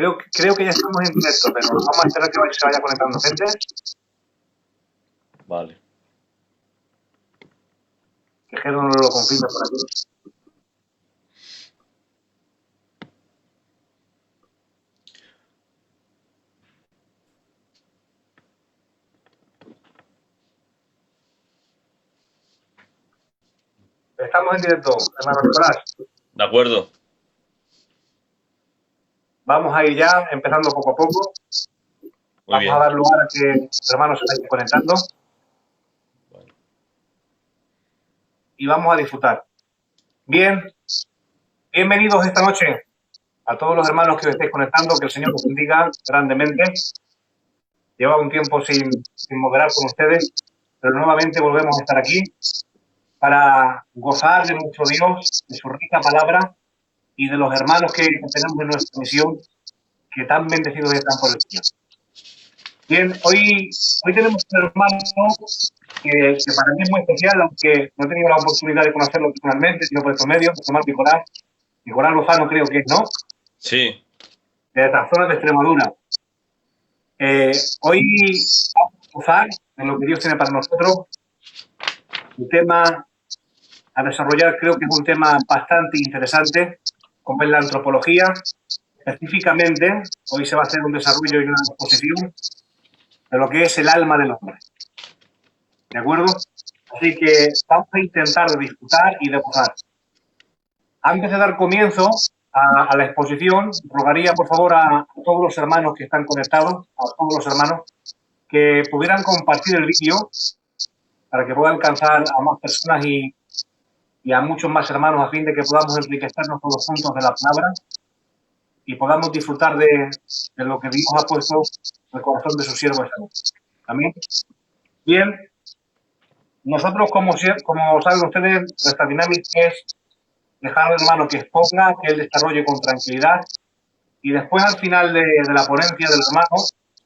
Creo que ya estamos en directo, pero vamos a esperar que se vaya conectando gente. Vale. Que Jero no lo confirme por aquí. Estamos en directo, hermano Nicolás. De acuerdo. Vamos a ir ya, empezando poco a poco. Muy bien. Vamos a dar lugar a que los hermanos se vayan conectando. Bueno. Y vamos a disfrutar. Bien, bienvenidos esta noche a todos los hermanos que os estéis conectando, que el Señor os bendiga grandemente. Lleva un tiempo sin moderar con ustedes, pero nuevamente volvemos a estar aquí para gozar de nuestro Dios, de su rica palabra y de los hermanos que tenemos en nuestra misión, que tan bendecidos están por el Señor. Bien, hoy tenemos un hermano que para mí es muy especial, aunque no he tenido la oportunidad de conocerlo personalmente, sino por estos medios, se llama Nicolás Lozano, creo que es, ¿no? Sí. De esta zona de Extremadura. Hoy vamos a gozar de lo que Dios tiene para nosotros. El tema a desarrollar creo que es un tema bastante interesante, como es la antropología. Específicamente, hoy se va a hacer un desarrollo y una exposición de lo que es el alma del hombre. ¿De acuerdo? Así que vamos a intentar de disfrutar y de gozar. Antes de dar comienzo a la exposición, rogaría por favor a todos los hermanos que están conectados, a todos los hermanos, que pudieran compartir el vídeo para que pueda alcanzar a más personas y a muchos más hermanos, a fin de que podamos enriquecernos todos juntos de la palabra y podamos disfrutar de lo que Dios ha puesto en el corazón de sus siervos. Amén. Bien, nosotros, como saben ustedes, nuestra dinámica es dejar al hermano que exponga, que él desarrolle con tranquilidad y después al final de la ponencia del hermano,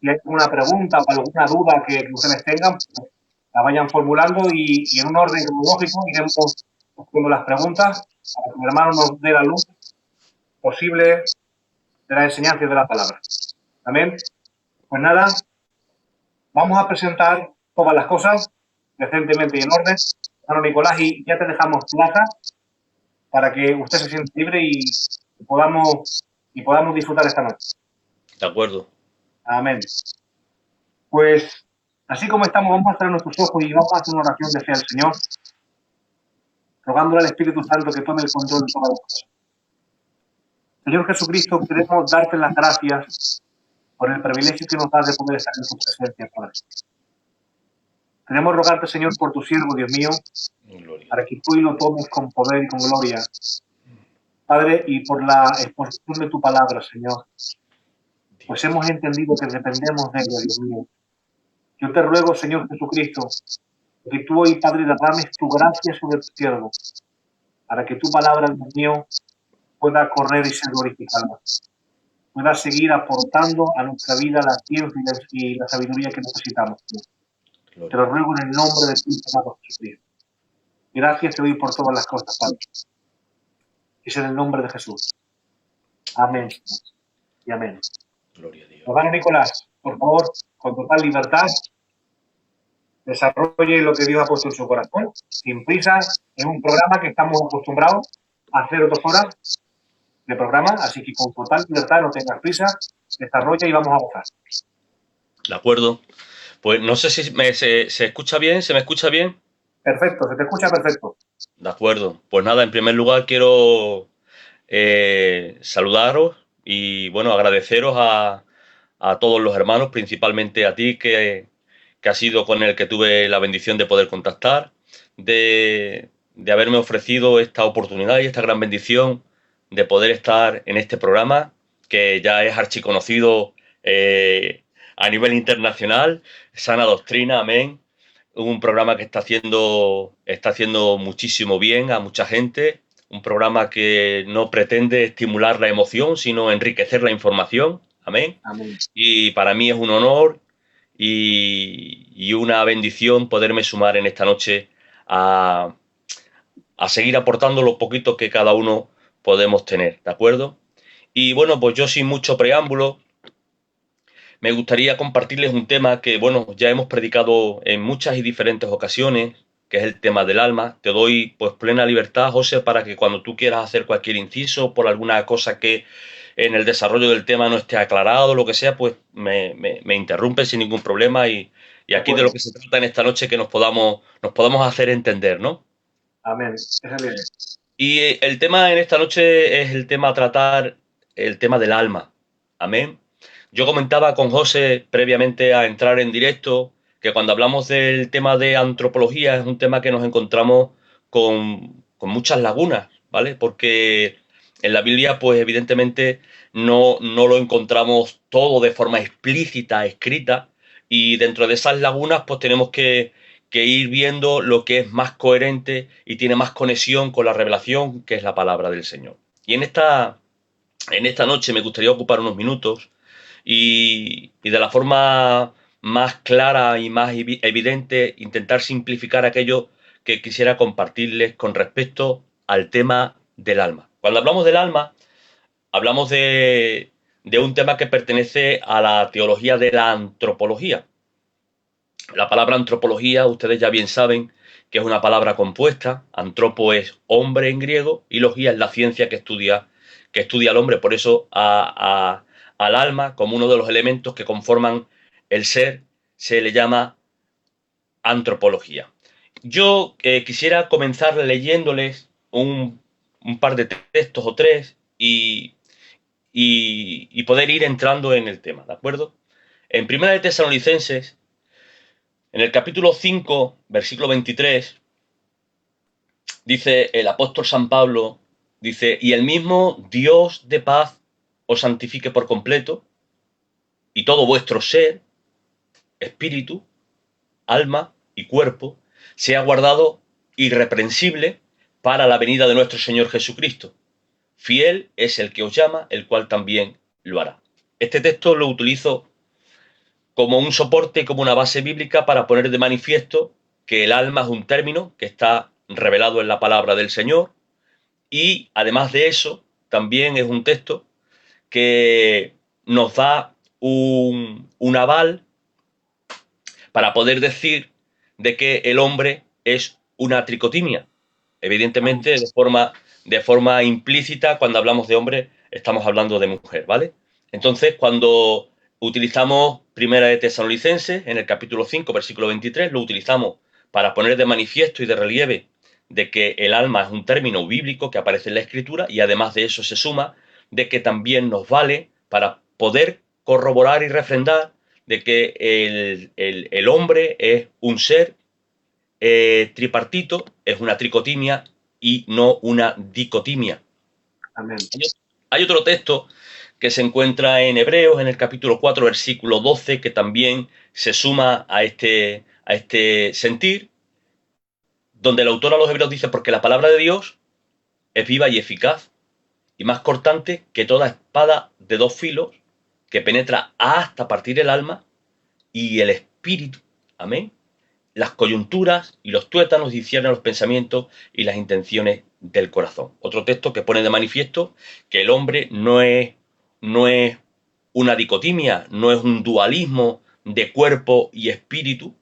si hay alguna pregunta o alguna duda que ustedes tengan, pues, la vayan formulando y en un orden cronológico iremos haciendo las preguntas para que el hermano nos dé la luz posible de la enseñanza y de la palabra. Amén. Pues nada, vamos a presentar todas las cosas decentemente y en orden. Hermano Nicolás, y ya te dejamos plaza para que usted se sienta libre y podamos disfrutar esta noche. De acuerdo. Amén. Pues, así como estamos, vamos a cerrar nuestros ojos y vamos a hacer una oración de fe al Señor, rogándole al Espíritu Santo que tome el control de todas las cosas. Señor Jesucristo, queremos darte las gracias por el privilegio que nos das de poder estar en tu presencia, Padre. Queremos rogarte, Señor, por tu siervo, Dios mío, Gloria. para que tú lo tomes con poder y con gloria, Padre, y por la exposición de tu palabra, Señor. Pues hemos entendido que dependemos de ella, Dios mío. Yo te ruego, Señor Jesucristo, que tú hoy, Padre, derrames tu gracia sobre tu siervo, para que tu palabra, Dios mío, pueda correr y ser glorificada, pueda seguir aportando a nuestra vida la ciencia y la sabiduría que necesitamos, Señor. Te lo ruego en el nombre de Cristo, amado Jesucristo. Gracias te doy por todas las cosas, Padre. Es en el nombre de Jesús. Amén. Y amén. Gloria a Dios. Hermano Nicolás, por favor, con total libertad, desarrolle lo que Dios ha puesto en su corazón, sin prisas. Es un programa que estamos acostumbrados a hacer 2 horas de programa, así que con total libertad, no tengas prisa, desarrolla y vamos a gozar. De acuerdo. Pues no sé si se escucha bien, ¿se me escucha bien? Perfecto, se te escucha perfecto. De acuerdo. Pues nada, en primer lugar quiero saludaros y bueno, agradeceros a todos los hermanos, principalmente a ti que has sido con el que tuve la bendición de poder contactar, de haberme ofrecido esta oportunidad y esta gran bendición de poder estar en este programa que ya es archiconocido a nivel internacional, Sana Doctrina, amén. Un programa que está haciendo muchísimo bien a mucha gente, un programa que no pretende estimular la emoción, sino enriquecer la información, amén. Amén. Y para mí es un honor y una bendición poderme sumar en esta noche a seguir aportando lo poquito que cada uno podemos tener, ¿de acuerdo? Y bueno, pues yo sin mucho preámbulo, me gustaría compartirles un tema que, bueno, ya hemos predicado en muchas y diferentes ocasiones, que es el tema del alma. Te doy pues plena libertad, José, para que cuando tú quieras hacer cualquier inciso por alguna cosa que en el desarrollo del tema no esté aclarado, lo que sea, pues me interrumpes sin ningún problema y De aquí de lo acuerdo. que se trata en esta noche que nos podamos hacer entender, ¿no? Amén. Esa es la idea. Y el tema en esta noche es el tema a tratar, el tema del alma. Amén. Yo comentaba con José previamente a entrar en directo que cuando hablamos del tema de antropología es un tema que nos encontramos con muchas lagunas, ¿vale? Porque en la Biblia, pues evidentemente no lo encontramos todo de forma explícita, escrita, y dentro de esas lagunas, pues tenemos que ir viendo lo que es más coherente y tiene más conexión con la revelación, que es la palabra del Señor. Y en esta noche me gustaría ocupar unos minutos y de la forma más clara y más evidente intentar simplificar aquello que quisiera compartirles con respecto al tema del alma. Cuando hablamos del alma, hablamos de un tema que pertenece a la teología de la antropología. La palabra antropología, ustedes ya bien saben que es una palabra compuesta. Antropo es hombre en griego y logía es la ciencia que estudia al hombre. Por eso al alma, como uno de los elementos que conforman el ser, se le llama antropología. Yo quisiera comenzar leyéndoles un par de textos o tres y poder ir entrando en el tema, ¿de acuerdo? En Primera de Tesalonicenses, en el capítulo 5, versículo 23, dice el apóstol San Pablo, dice, y el mismo Dios de paz os santifique por completo, y todo vuestro ser, espíritu, alma y cuerpo, sea guardado irreprensible para la venida de nuestro Señor Jesucristo. Fiel es el que os llama, el cual también lo hará. Este texto lo utilizo como un soporte, como una base bíblica para poner de manifiesto que el alma es un término que está revelado en la palabra del Señor y además de eso también es un texto que nos da un aval para poder decir de que el hombre es una tricotimia. Amén. Evidentemente, de forma implícita, cuando hablamos de hombre, estamos hablando de mujer, ¿vale? Entonces, cuando utilizamos Primera de Tesalonicenses, en el capítulo 5, versículo 23, lo utilizamos para poner de manifiesto y de relieve de que el alma es un término bíblico que aparece en la Escritura y además de eso se suma de que también nos vale para poder corroborar y refrendar de que el hombre es un ser tripartito, es una tricotimia y no una dicotimia. Amén. Hay otro texto que se encuentra en Hebreos, en el capítulo 4, versículo 12, que también se suma a este sentir, donde el autor a los Hebreos dice, porque la palabra de Dios es viva y eficaz, y más cortante que toda espada de dos filos, que penetra hasta partir el alma y el espíritu. Amén. Las coyunturas y los tuétanos disciernen los pensamientos y las intenciones del corazón. Otro texto que pone de manifiesto que el hombre no es una dicotimia, no es un dualismo de cuerpo y espíritu,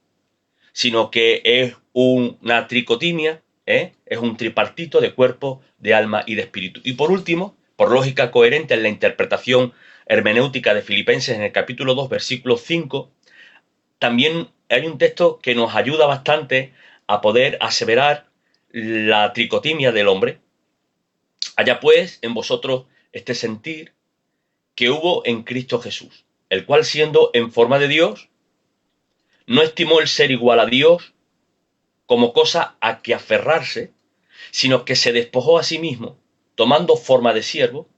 sino que es una tricotimia, es un tripartito de cuerpo, de alma y de espíritu. Y por último, por lógica coherente en la interpretación hermenéutica de Filipenses en el capítulo 2, versículo 5, también hay un texto que nos ayuda bastante a poder aseverar la tricotimia del hombre. Allá pues en vosotros este sentir que hubo en Cristo Jesús, el cual siendo en forma de Dios, no estimó el ser igual a Dios como cosa a que aferrarse, sino que se despojó a sí mismo, tomando forma de siervo,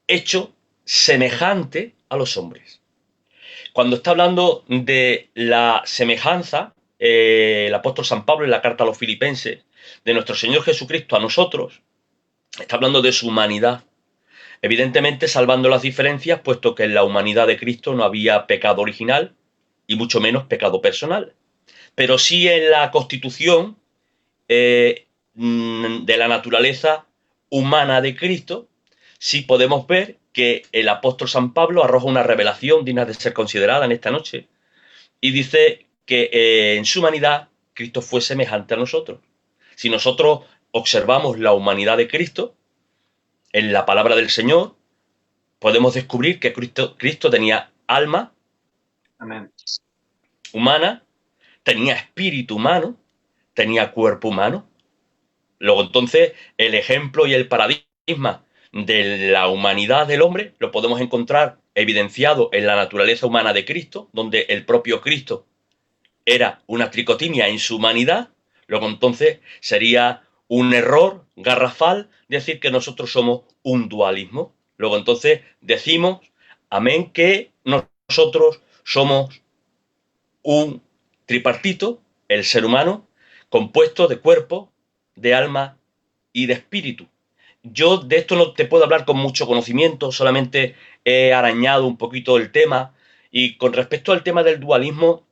hecho semejante a los hombres. Cuando está hablando de la semejanza, el apóstol San Pablo en la carta a los Filipenses, de nuestro Señor Jesucristo a nosotros, está hablando de su humanidad. Evidentemente salvando las diferencias, puesto que en la humanidad de Cristo no había pecado original y mucho menos pecado personal. Pero sí en la constitución de la naturaleza humana de Cristo, sí podemos ver que el apóstol San Pablo arroja una revelación digna de ser considerada en esta noche y dice que en su humanidad Cristo fue semejante a nosotros. Si nosotros observamos la humanidad de Cristo en la palabra del Señor, podemos descubrir que Cristo tenía alma Amén. humana, tenía espíritu humano, tenía cuerpo humano. Luego, entonces, el ejemplo y el paradigma de la humanidad del hombre lo podemos encontrar evidenciado en la naturaleza humana de Cristo, donde el propio Cristo era una tricotimia en su humanidad. Luego, entonces, sería un error garrafal decir que nosotros somos un dualismo. Luego, entonces, decimos, amén, que nosotros somos un tripartito, el ser humano, compuesto de cuerpo, de alma y de espíritu. Yo de esto no te puedo hablar con mucho conocimiento, solamente he arañado un poquito el tema. Y con respecto al tema del dualismo,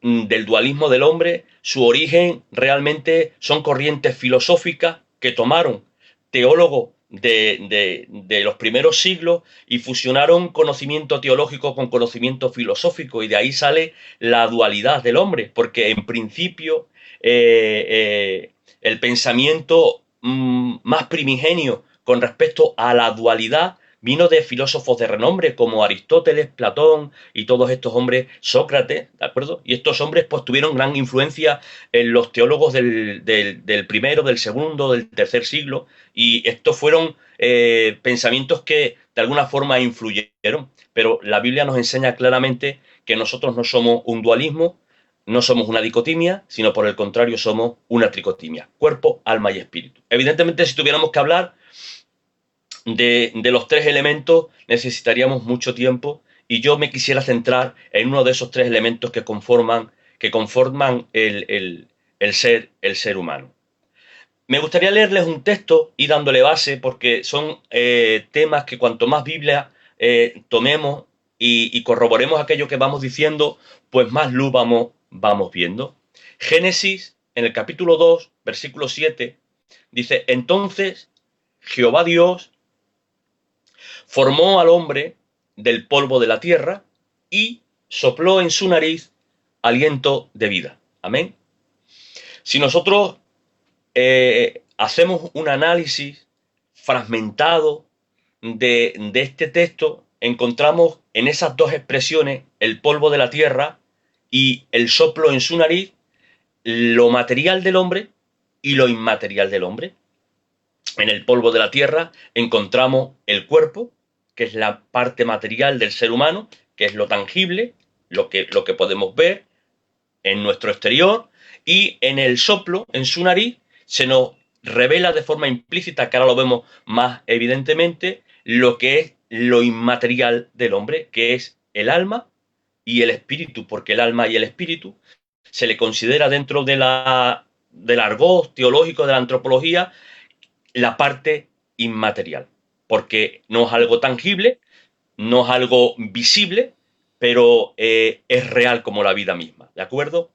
del dualismo del hombre, su origen realmente son corrientes filosóficas que tomaron teólogos de los primeros siglos y fusionaron conocimiento teológico con conocimiento filosófico, y de ahí sale la dualidad del hombre, porque en principio el pensamiento más primigenio con respecto a la dualidad vino de filósofos de renombre como Aristóteles, Platón y todos estos hombres, Sócrates, ¿de acuerdo? Y estos hombres pues tuvieron gran influencia en los teólogos del primero, del segundo, del tercer siglo, y estos fueron pensamientos que de alguna forma influyeron, pero la Biblia nos enseña claramente que nosotros no somos un dualismo, no somos una dicotomía, sino por el contrario somos una tricotimia, cuerpo, alma y espíritu. Evidentemente, si tuviéramos que hablar de los tres elementos, necesitaríamos mucho tiempo, y yo me quisiera centrar en uno de esos tres elementos que conforman el ser humano. Me gustaría leerles un texto y dándole base, porque son temas que cuanto más Biblia tomemos y corroboremos aquello que vamos diciendo, pues más luz vamos viendo. Génesis, en el capítulo 2, versículo 7, dice: entonces Jehová Dios formó al hombre del polvo de la tierra y sopló en su nariz aliento de vida. Amén. Si nosotros hacemos un análisis fragmentado de este texto, encontramos en esas dos expresiones, el polvo de la tierra y el soplo en su nariz, lo material del hombre y lo inmaterial del hombre. En el polvo de la tierra encontramos el cuerpo, que es la parte material del ser humano, que es lo tangible, lo que podemos ver en nuestro exterior, y en el soplo, en su nariz, se nos revela de forma implícita, que ahora lo vemos más evidentemente, lo que es lo inmaterial del hombre, que es el alma y el espíritu, porque el alma y el espíritu se le considera dentro del argot teológico de la antropología la parte inmaterial, porque no es algo tangible, no es algo visible, pero es real como la vida misma, ¿de acuerdo?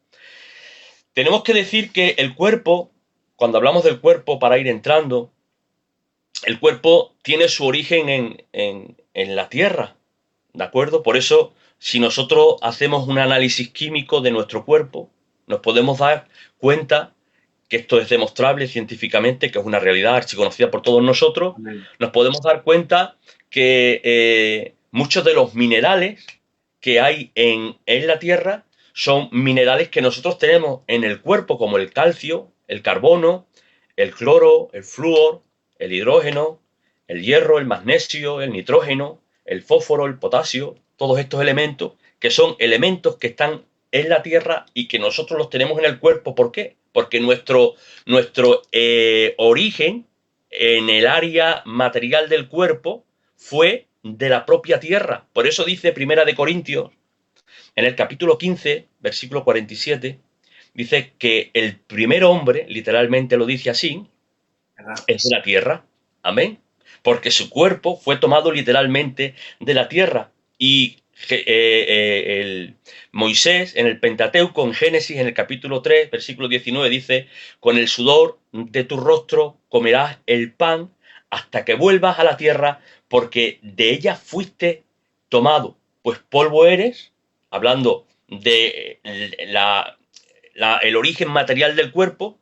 Tenemos que decir que el cuerpo, cuando hablamos del cuerpo, para ir entrando, el cuerpo tiene su origen en la tierra, ¿de acuerdo? Por eso, si nosotros hacemos un análisis químico de nuestro cuerpo, nos podemos dar cuenta que esto es demostrable científicamente, que es una realidad archiconocida por todos nosotros. Amén. Nos podemos dar cuenta que muchos de los minerales que hay en la Tierra son minerales que nosotros tenemos en el cuerpo, como el calcio, el carbono, el cloro, el flúor, el hidrógeno, el hierro, el magnesio, el nitrógeno, el fósforo, el potasio, todos estos elementos, que son elementos que están en la Tierra y que nosotros los tenemos en el cuerpo. ¿Por qué? Porque nuestro origen en el área material del cuerpo fue de la propia tierra. Por eso dice Primera de Corintios, en el capítulo 15, versículo 47, dice que el primer hombre, literalmente lo dice así, ¿Verdad? es de la tierra. Amén. Porque su cuerpo fue tomado literalmente de la tierra. Y Moisés, en el Pentateuco, en Génesis, en el capítulo 3, versículo 19, dice: con el sudor de tu rostro comerás el pan hasta que vuelvas a la tierra, porque de ella fuiste tomado, pues polvo eres, hablando de el origen material del cuerpo,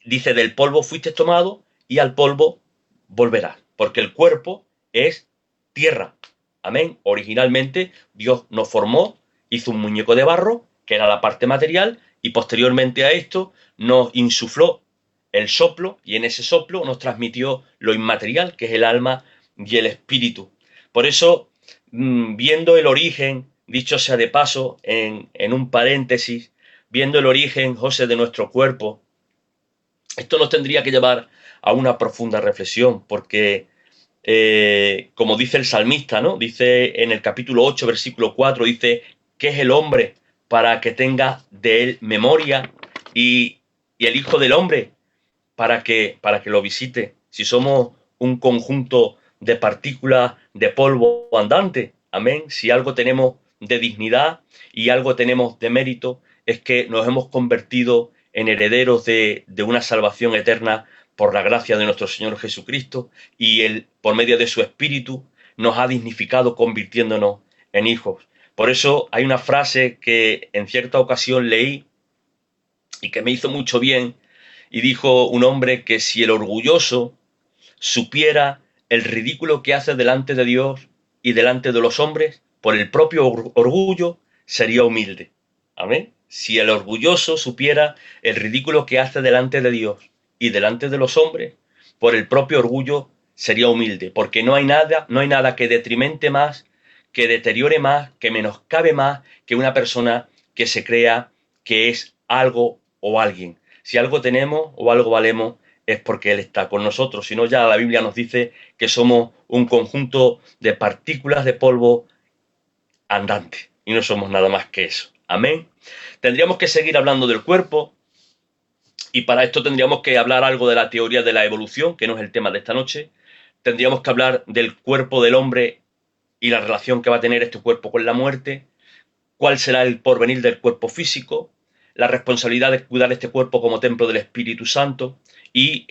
dice del polvo fuiste tomado y al polvo volverás, porque el cuerpo es tierra. Amén. Originalmente Dios nos formó, hizo un muñeco de barro, que era la parte material, y posteriormente a esto nos insufló el soplo, y en ese soplo nos transmitió lo inmaterial, que es el alma y el espíritu. Por eso, viendo el origen, dicho sea de paso, en un paréntesis, viendo el origen, José, de nuestro cuerpo, esto nos tendría que llevar a una profunda reflexión, porque como dice el salmista, ¿no? Dice en el capítulo 8, versículo 4, dice, ¿qué es el hombre para que tenga de él memoria? Y el Hijo del Hombre para que lo visite. Si somos un conjunto de partículas de polvo andante, amén. Si algo tenemos de dignidad y algo tenemos de mérito, es que nos hemos convertido en herederos de una salvación eterna por la gracia de nuestro Señor Jesucristo, y Él, por medio de su Espíritu, nos ha dignificado convirtiéndonos en hijos. Por eso hay una frase que en cierta ocasión leí y que me hizo mucho bien, y dijo un hombre que si el orgulloso supiera el ridículo que hace delante de Dios y delante de los hombres, por el propio orgullo sería humilde. Amén. Si el orgulloso supiera el ridículo que hace delante de Dios y delante de los hombres, por el propio orgullo sería humilde, porque no hay nada que detrimente más, que deteriore más, que menoscabe más que una persona que se crea que es algo o alguien. Si algo tenemos o algo valemos, es porque Él está con nosotros. Si no, ya la Biblia nos dice que somos un conjunto de partículas de polvo andante y no somos nada más que eso. Amén. Tendríamos que seguir hablando del cuerpo, y para esto tendríamos que hablar algo de la teoría de la evolución, que no es el tema de esta noche. Tendríamos que hablar del cuerpo del hombre y la relación que va a tener este cuerpo con la muerte, cuál será el porvenir del cuerpo físico, la responsabilidad de cuidar este cuerpo como templo del Espíritu Santo y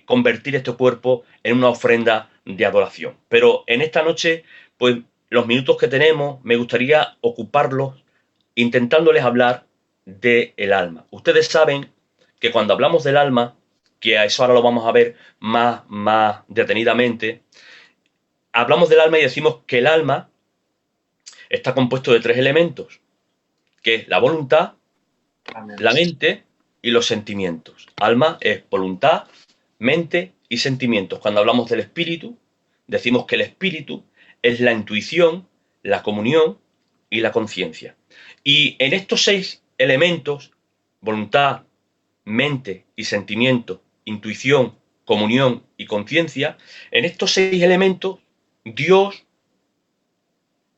convertir este cuerpo en una ofrenda de adoración. Pero en esta noche, pues los minutos que tenemos, me gustaría ocuparlos intentándoles hablar del alma. Ustedes saben que cuando hablamos del alma, que a eso ahora lo vamos a ver más detenidamente, hablamos del alma y decimos que el alma está compuesto de tres elementos, que es la voluntad, la mente y los sentimientos. Alma es voluntad, mente y sentimientos. Cuando hablamos del espíritu, decimos que el espíritu es la intuición, la comunión y la conciencia. Y en estos seis elementos, voluntad, mente y sentimiento, intuición, comunión y conciencia, en estos seis elementos, Dios,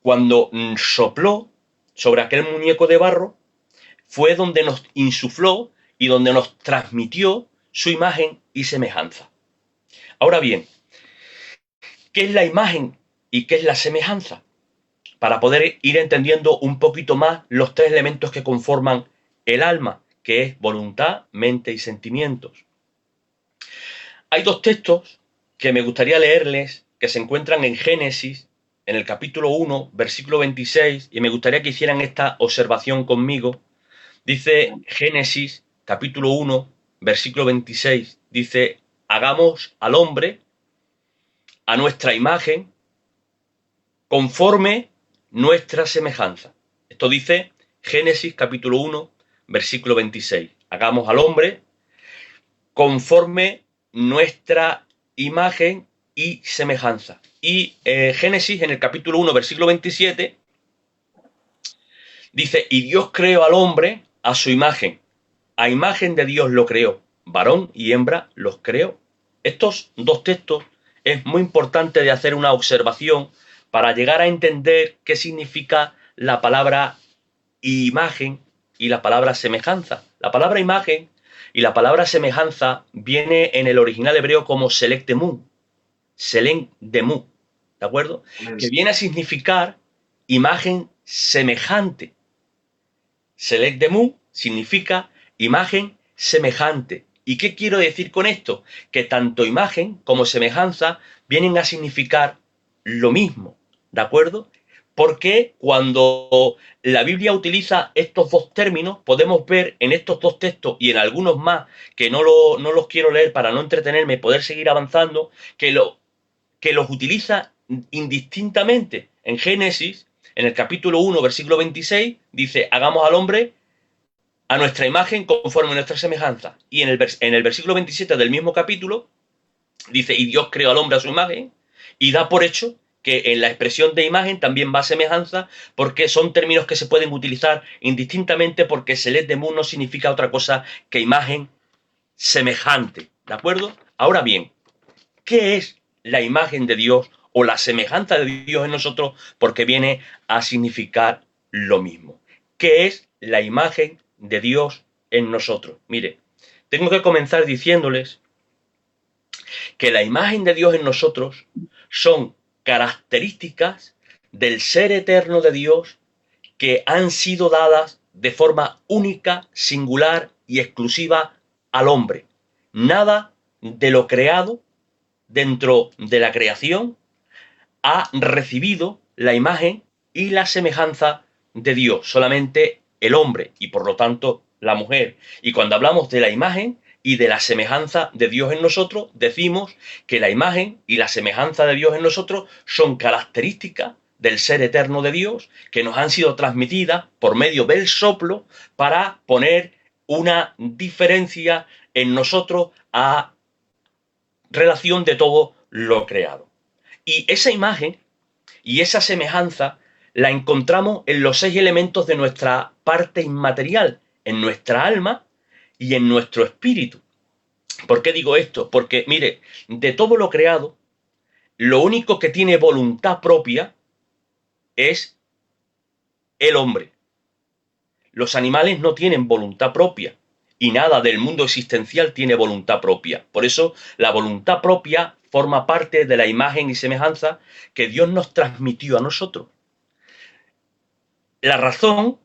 cuando sopló sobre aquel muñeco de barro, fue donde nos insufló y donde nos transmitió su imagen y semejanza. Ahora bien, ¿qué es la imagen y qué es la semejanza? Para poder ir entendiendo un poquito más los tres elementos que conforman el alma, que es voluntad, mente y sentimientos. Hay dos textos que me gustaría leerles, que se encuentran en Génesis, en el capítulo 1, versículo 26, y me gustaría que hicieran esta observación conmigo. Dice Génesis, capítulo 1, versículo 26, dice, hagamos al hombre a nuestra imagen, conforme nuestra semejanza. Esto dice Génesis, capítulo 1, versículo 26. Hagamos al hombre conforme nuestra imagen y semejanza. Y Génesis, en el capítulo 1, versículo 27, dice, y Dios creó al hombre a su imagen. A imagen de Dios lo creó. Varón y hembra los creó. Estos dos textos es muy importante de hacer una observación para llegar a entender qué significa la palabra imagen y la palabra semejanza. La palabra imagen y la palabra semejanza viene en el original hebreo como selek demu, ¿de acuerdo? Que viene a significar imagen semejante. Selek demu significa imagen semejante. ¿Y qué quiero decir con esto? Que tanto imagen como semejanza vienen a significar lo mismo, ¿de acuerdo? Porque cuando la Biblia utiliza estos dos términos, podemos ver en estos dos textos y en algunos más, que no los quiero leer para no entretenerme y poder seguir avanzando, que los utiliza indistintamente. En Génesis, en el capítulo 1, versículo 26, dice, hagamos al hombre a nuestra imagen conforme a nuestra semejanza. Y en el versículo 27 del mismo capítulo dice, y Dios creó al hombre a su imagen, y da por hecho que en la expresión de imagen también va semejanza, porque son términos que se pueden utilizar indistintamente, porque Selet de Mu no significa otra cosa que imagen semejante, ¿de acuerdo? Ahora bien, ¿qué es la imagen de Dios o la semejanza de Dios en nosotros? Porque viene a significar lo mismo. ¿Qué es la imagen de Dios en nosotros? Mire, tengo que comenzar diciéndoles que la imagen de Dios en nosotros son características del ser eterno de Dios que han sido dadas de forma única, singular y exclusiva al hombre. Nada de lo creado dentro de la creación ha recibido la imagen y la semejanza de Dios, solamente el hombre y por lo tanto la mujer. Y cuando hablamos de la imagen y de la semejanza de Dios en nosotros, decimos que la imagen y la semejanza de Dios en nosotros son características del ser eterno de Dios que nos han sido transmitidas por medio del soplo para poner una diferencia en nosotros a relación de todo lo creado. Y esa imagen y esa semejanza la encontramos en los 6 elementos de nuestra parte inmaterial, en nuestra alma y en nuestro espíritu. ¿Por qué digo esto? Porque, mire, de todo lo creado, lo único que tiene voluntad propia es el hombre. Los animales no tienen voluntad propia y nada del mundo existencial tiene voluntad propia. Por eso la voluntad propia forma parte de la imagen y semejanza que Dios nos transmitió a nosotros. La razón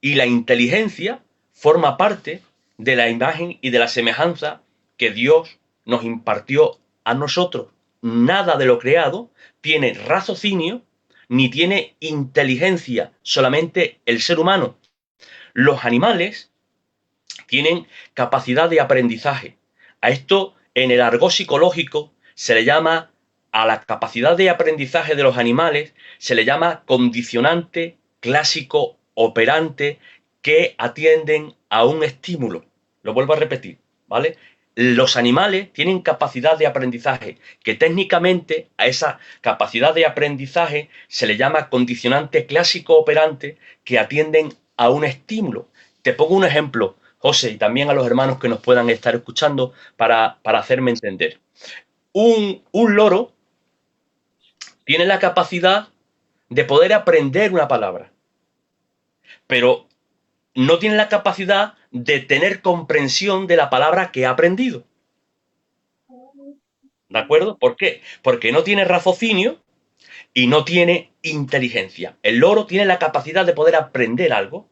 y la inteligencia forma parte de la imagen y de la semejanza que Dios nos impartió a nosotros. Nada de lo creado tiene raciocinio ni tiene inteligencia, solamente el ser humano. Los animales tienen capacidad de aprendizaje. A esto, en el argot psicológico, se le llama, a la capacidad de aprendizaje de los animales, se le llama condicionante clásico operante que atienden a un estímulo. Lo vuelvo a repetir, ¿vale? Los animales tienen capacidad de aprendizaje, que técnicamente a esa capacidad de aprendizaje se le llama condicionante clásico operante que atienden a un estímulo. Te pongo un ejemplo, José, y también a los hermanos que nos puedan estar escuchando para hacerme entender. Un loro tiene la capacidad de poder aprender una palabra, pero no tiene la capacidad de tener comprensión de la palabra que ha aprendido. ¿De acuerdo? ¿Por qué? Porque no tiene raciocinio y no tiene inteligencia. El loro tiene la capacidad de poder aprender algo,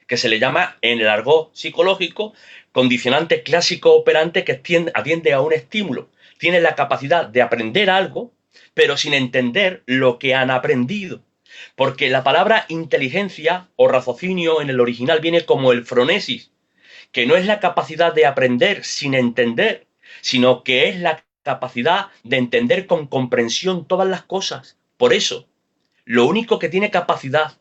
que se le llama en el argot psicológico condicionante clásico operante que atiende a un estímulo. Tiene la capacidad de aprender algo, pero sin entender lo que han aprendido. Porque la palabra inteligencia o raciocinio en el original viene como el fronesis, que no es la capacidad de aprender sin entender, sino que es la capacidad de entender con comprensión todas las cosas. Por eso, lo único que tiene capacidad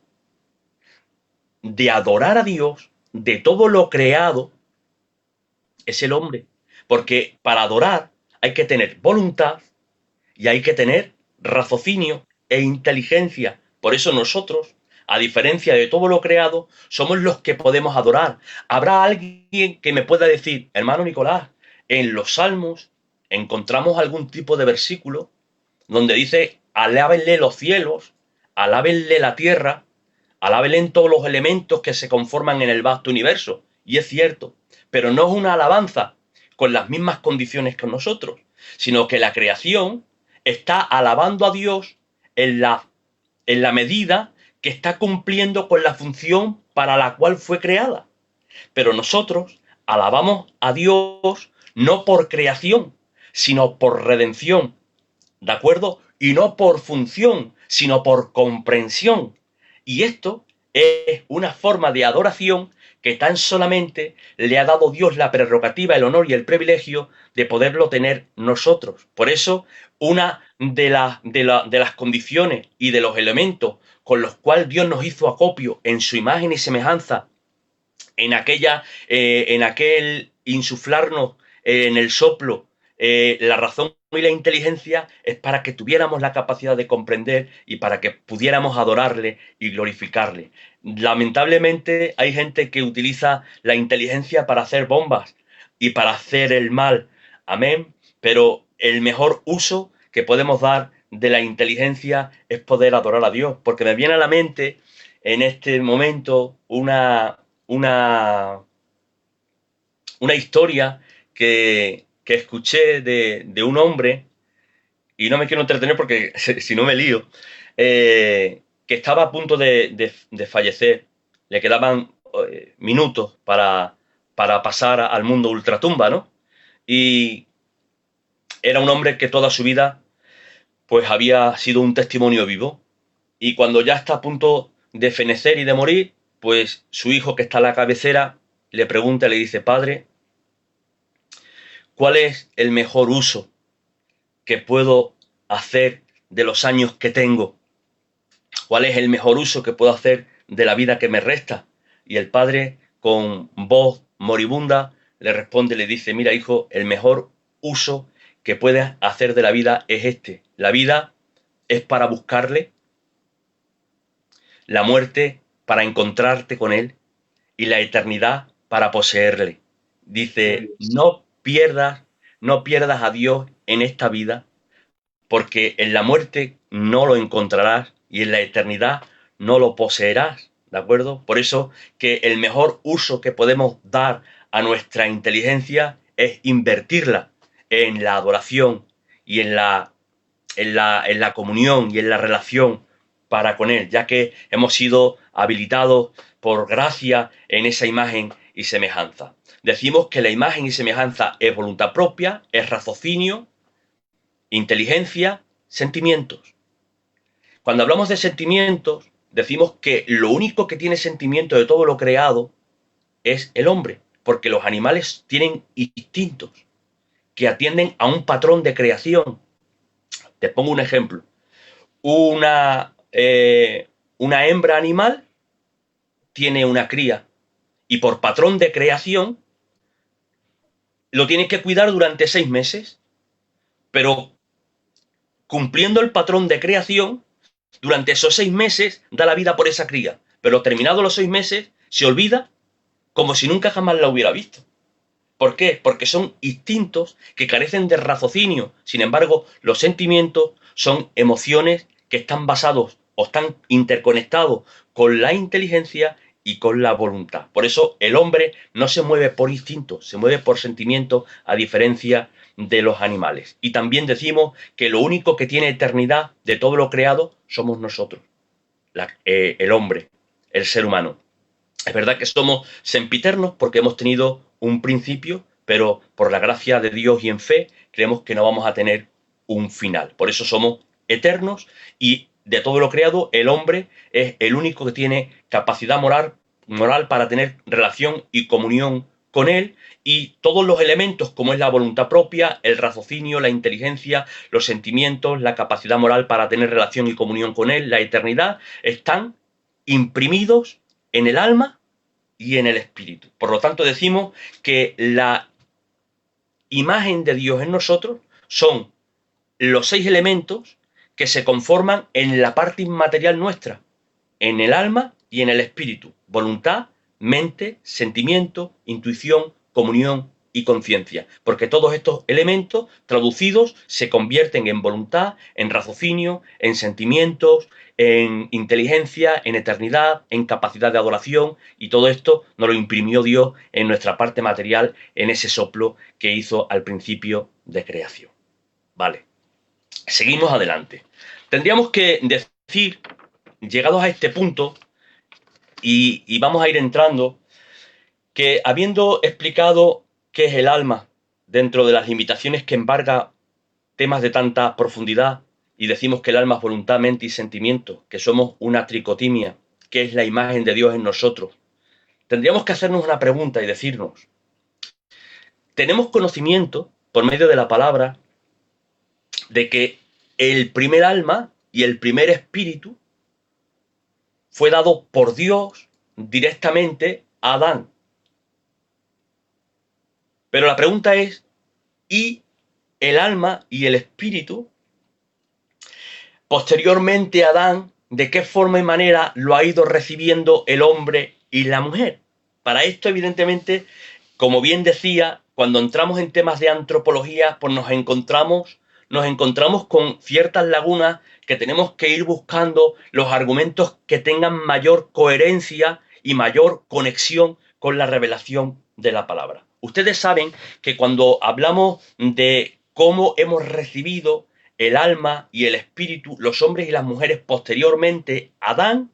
de adorar a Dios, de todo lo creado, es el hombre. Porque para adorar hay que tener voluntad y hay que tener raciocinio e inteligencia. Por eso nosotros, a diferencia de todo lo creado, somos los que podemos adorar. Habrá alguien que me pueda decir, hermano Nicolás, en los Salmos encontramos algún tipo de versículo donde dice, alábenle los cielos, alábenle la tierra, alábenle en todos los elementos que se conforman en el vasto universo. Y es cierto, pero no es una alabanza con las mismas condiciones que nosotros, sino que la creación está alabando a Dios en la medida que está cumpliendo con la función para la cual fue creada. Pero nosotros alabamos a Dios no por creación, sino por redención, ¿de acuerdo? Y no por función, sino por comprensión. Y esto es una forma de adoración que tan solamente le ha dado Dios la prerrogativa, el honor y el privilegio de poderlo tener nosotros. Por eso, una de las condiciones y de los elementos con los cuales Dios nos hizo acopio en su imagen y semejanza, en aquel insuflarnos en el soplo, la razón y la inteligencia, es para que tuviéramos la capacidad de comprender y para que pudiéramos adorarle y glorificarle. Lamentablemente hay gente que utiliza la inteligencia para hacer bombas y para hacer el mal. Amén. Pero el mejor uso que podemos dar de la inteligencia es poder adorar a Dios, porque me viene a la mente en este momento una historia que escuché de un hombre, y no me quiero entretener porque si no me lío, que estaba a punto de fallecer. Le quedaban minutos para pasar al mundo ultratumba, ¿no? Y era un hombre que toda su vida pues había sido un testimonio vivo. Y cuando ya está a punto de fenecer y de morir, pues su hijo, que está a la cabecera, le pregunta, le dice: padre, ¿cuál es el mejor uso que puedo hacer de los años que tengo? ¿Cuál es el mejor uso que puedo hacer de la vida que me resta? Y el padre, con voz moribunda, le responde, le dice: mira, hijo, el mejor uso que puedes hacer de la vida es este. La vida es para buscarle, la muerte para encontrarte con él y la eternidad para poseerle. Dice: no pierdas a Dios en esta vida, porque en la muerte no lo encontrarás y en la eternidad no lo poseerás, ¿de acuerdo? Por eso que el mejor uso que podemos dar a nuestra inteligencia es invertirla en la adoración y en la comunión y en la relación para con Él, ya que hemos sido habilitados por gracia en esa imagen y semejanza. Decimos que la imagen y semejanza es voluntad propia, es raciocinio, inteligencia, sentimientos. Cuando hablamos de sentimientos, decimos que lo único que tiene sentimiento de todo lo creado es el hombre, porque los animales tienen instintos que atienden a un patrón de creación. Te pongo un ejemplo. Una hembra animal tiene una cría y por patrón de creación lo tiene que cuidar durante 6 meses, pero cumpliendo el patrón de creación, durante esos 6 meses da la vida por esa cría, pero terminados los 6 meses se olvida como si nunca jamás la hubiera visto. ¿Por qué? Porque son instintos que carecen de raciocinio. Sin embargo, los sentimientos son emociones que están basados o están interconectados con la inteligencia y con la voluntad. Por eso el hombre no se mueve por instinto, se mueve por sentimiento, a diferencia de los animales. Y también decimos que lo único que tiene eternidad de todo lo creado somos nosotros, el hombre, el ser humano. Es verdad que somos sempiternos porque hemos tenido un principio, pero por la gracia de Dios y en fe creemos que no vamos a tener un final. Por eso somos eternos y de todo lo creado el hombre es el único que tiene capacidad moral para tener relación y comunión con él, y todos los elementos como es la voluntad propia, el raciocinio, la inteligencia, los sentimientos, la capacidad moral para tener relación y comunión con él, la eternidad, están imprimidos en el alma y en el espíritu. Por lo tanto, decimos que la imagen de Dios en nosotros son los 6 elementos que se conforman en la parte inmaterial nuestra, en el alma y en el espíritu: voluntad, mente, sentimiento, intuición, comunión y conciencia. Porque todos estos elementos traducidos se convierten en voluntad, en raciocinio, en sentimientos, en inteligencia, en eternidad, en capacidad de adoración, y todo esto nos lo imprimió Dios en nuestra parte material, en ese soplo que hizo al principio de creación. Vale, seguimos adelante. Tendríamos que decir, llegados a este punto, y vamos a ir entrando, que habiendo explicado qué es el alma dentro de las limitaciones que embarga temas de tanta profundidad, y decimos que el alma es voluntad, mente y sentimiento, que somos una tricotimia, que es la imagen de Dios en nosotros, tendríamos que hacernos una pregunta y decirnos, ¿tenemos conocimiento por medio de la palabra de que el primer alma y el primer espíritu fue dado por Dios directamente a Adán? Pero la pregunta es, ¿y el alma y el espíritu, posteriormente a Adán, de qué forma y manera lo ha ido recibiendo el hombre y la mujer? Para esto, evidentemente, como bien decía, cuando entramos en temas de antropología, pues nos encontramos con ciertas lagunas que tenemos que ir buscando los argumentos que tengan mayor coherencia y mayor conexión con la revelación de la palabra. Ustedes saben que cuando hablamos de cómo hemos recibido el alma y el espíritu, los hombres y las mujeres posteriormente a Adán,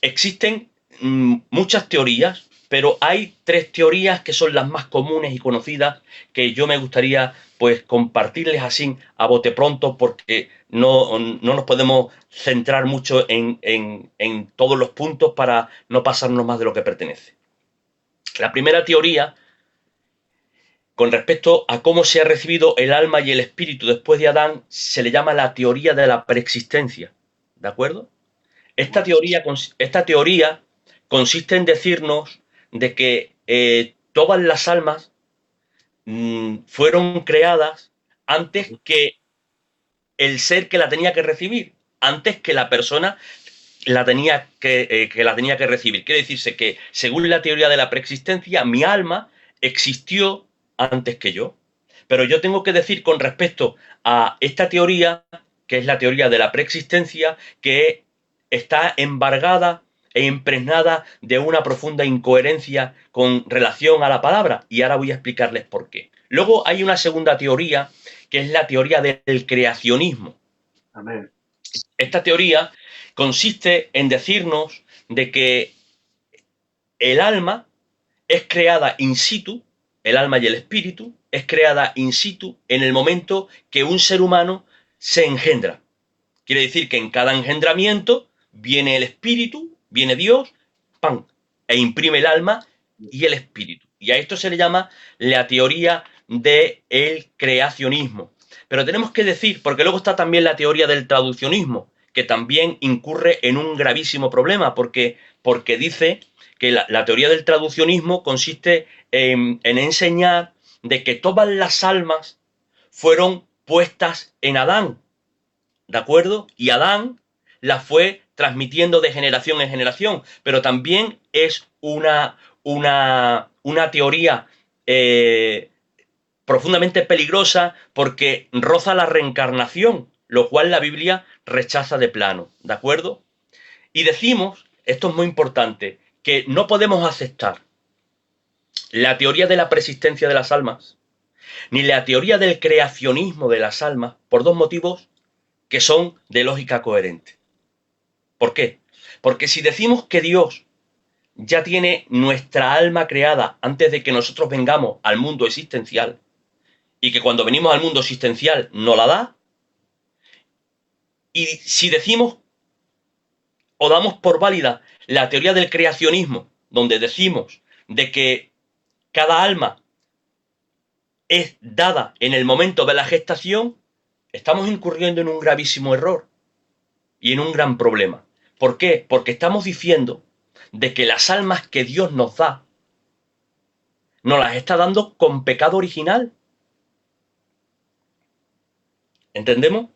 existen muchas teorías, pero hay tres teorías que son las más comunes y conocidas que yo me gustaría pues compartirles así a bote pronto, porque no nos podemos centrar mucho en todos los puntos para no pasarnos más de lo que pertenece. La primera teoría, con respecto a cómo se ha recibido el alma y el espíritu después de Adán, se le llama la teoría de la preexistencia. ¿De acuerdo? Esta teoría consiste en decirnos de que todas las almas fueron creadas antes que el ser que la tenía que recibir, antes que la persona que la tenía que recibir. Quiere decirse que, según la teoría de la preexistencia, mi alma existió antes que yo. Pero yo tengo que decir con respecto a esta teoría, que es la teoría de la preexistencia, que está embargada e impregnada de una profunda incoherencia con relación a la palabra, y ahora voy a explicarles por qué. Luego hay una segunda teoría, que es la teoría del creacionismo. Amén. Esta teoría consiste en decirnos de que el alma es creada in situ, el alma y el espíritu, es creada in situ en el momento que un ser humano se engendra. Quiere decir que en cada engendramiento viene el espíritu, viene Dios, ¡pam!, e imprime el alma y el espíritu. Y a esto se le llama la teoría del creacionismo. Pero tenemos que decir, porque luego está también la teoría del traduccionismo, que también incurre en un gravísimo problema, porque dice que la teoría del traduccionismo consiste en enseñar de que todas las almas fueron puestas en Adán, ¿de acuerdo? Y Adán la fue transmitiendo de generación en generación, pero también es una teoría profundamente peligrosa porque roza la reencarnación, lo cual la Biblia rechaza de plano, ¿de acuerdo? Y decimos, esto es muy importante, que no podemos aceptar la teoría de la persistencia de las almas, ni la teoría del creacionismo de las almas, por dos motivos que son de lógica coherente. ¿Por qué? Porque si decimos que Dios ya tiene nuestra alma creada antes de que nosotros vengamos al mundo existencial, y que cuando venimos al mundo existencial nos la da, y si decimos o damos por válida la teoría del creacionismo, donde decimos de que cada alma es dada en el momento de la gestación, estamos incurriendo en un gravísimo error y en un gran problema. ¿Por qué? Porque estamos diciendo de que las almas que Dios nos da, nos las está dando con pecado original. ¿Entendemos?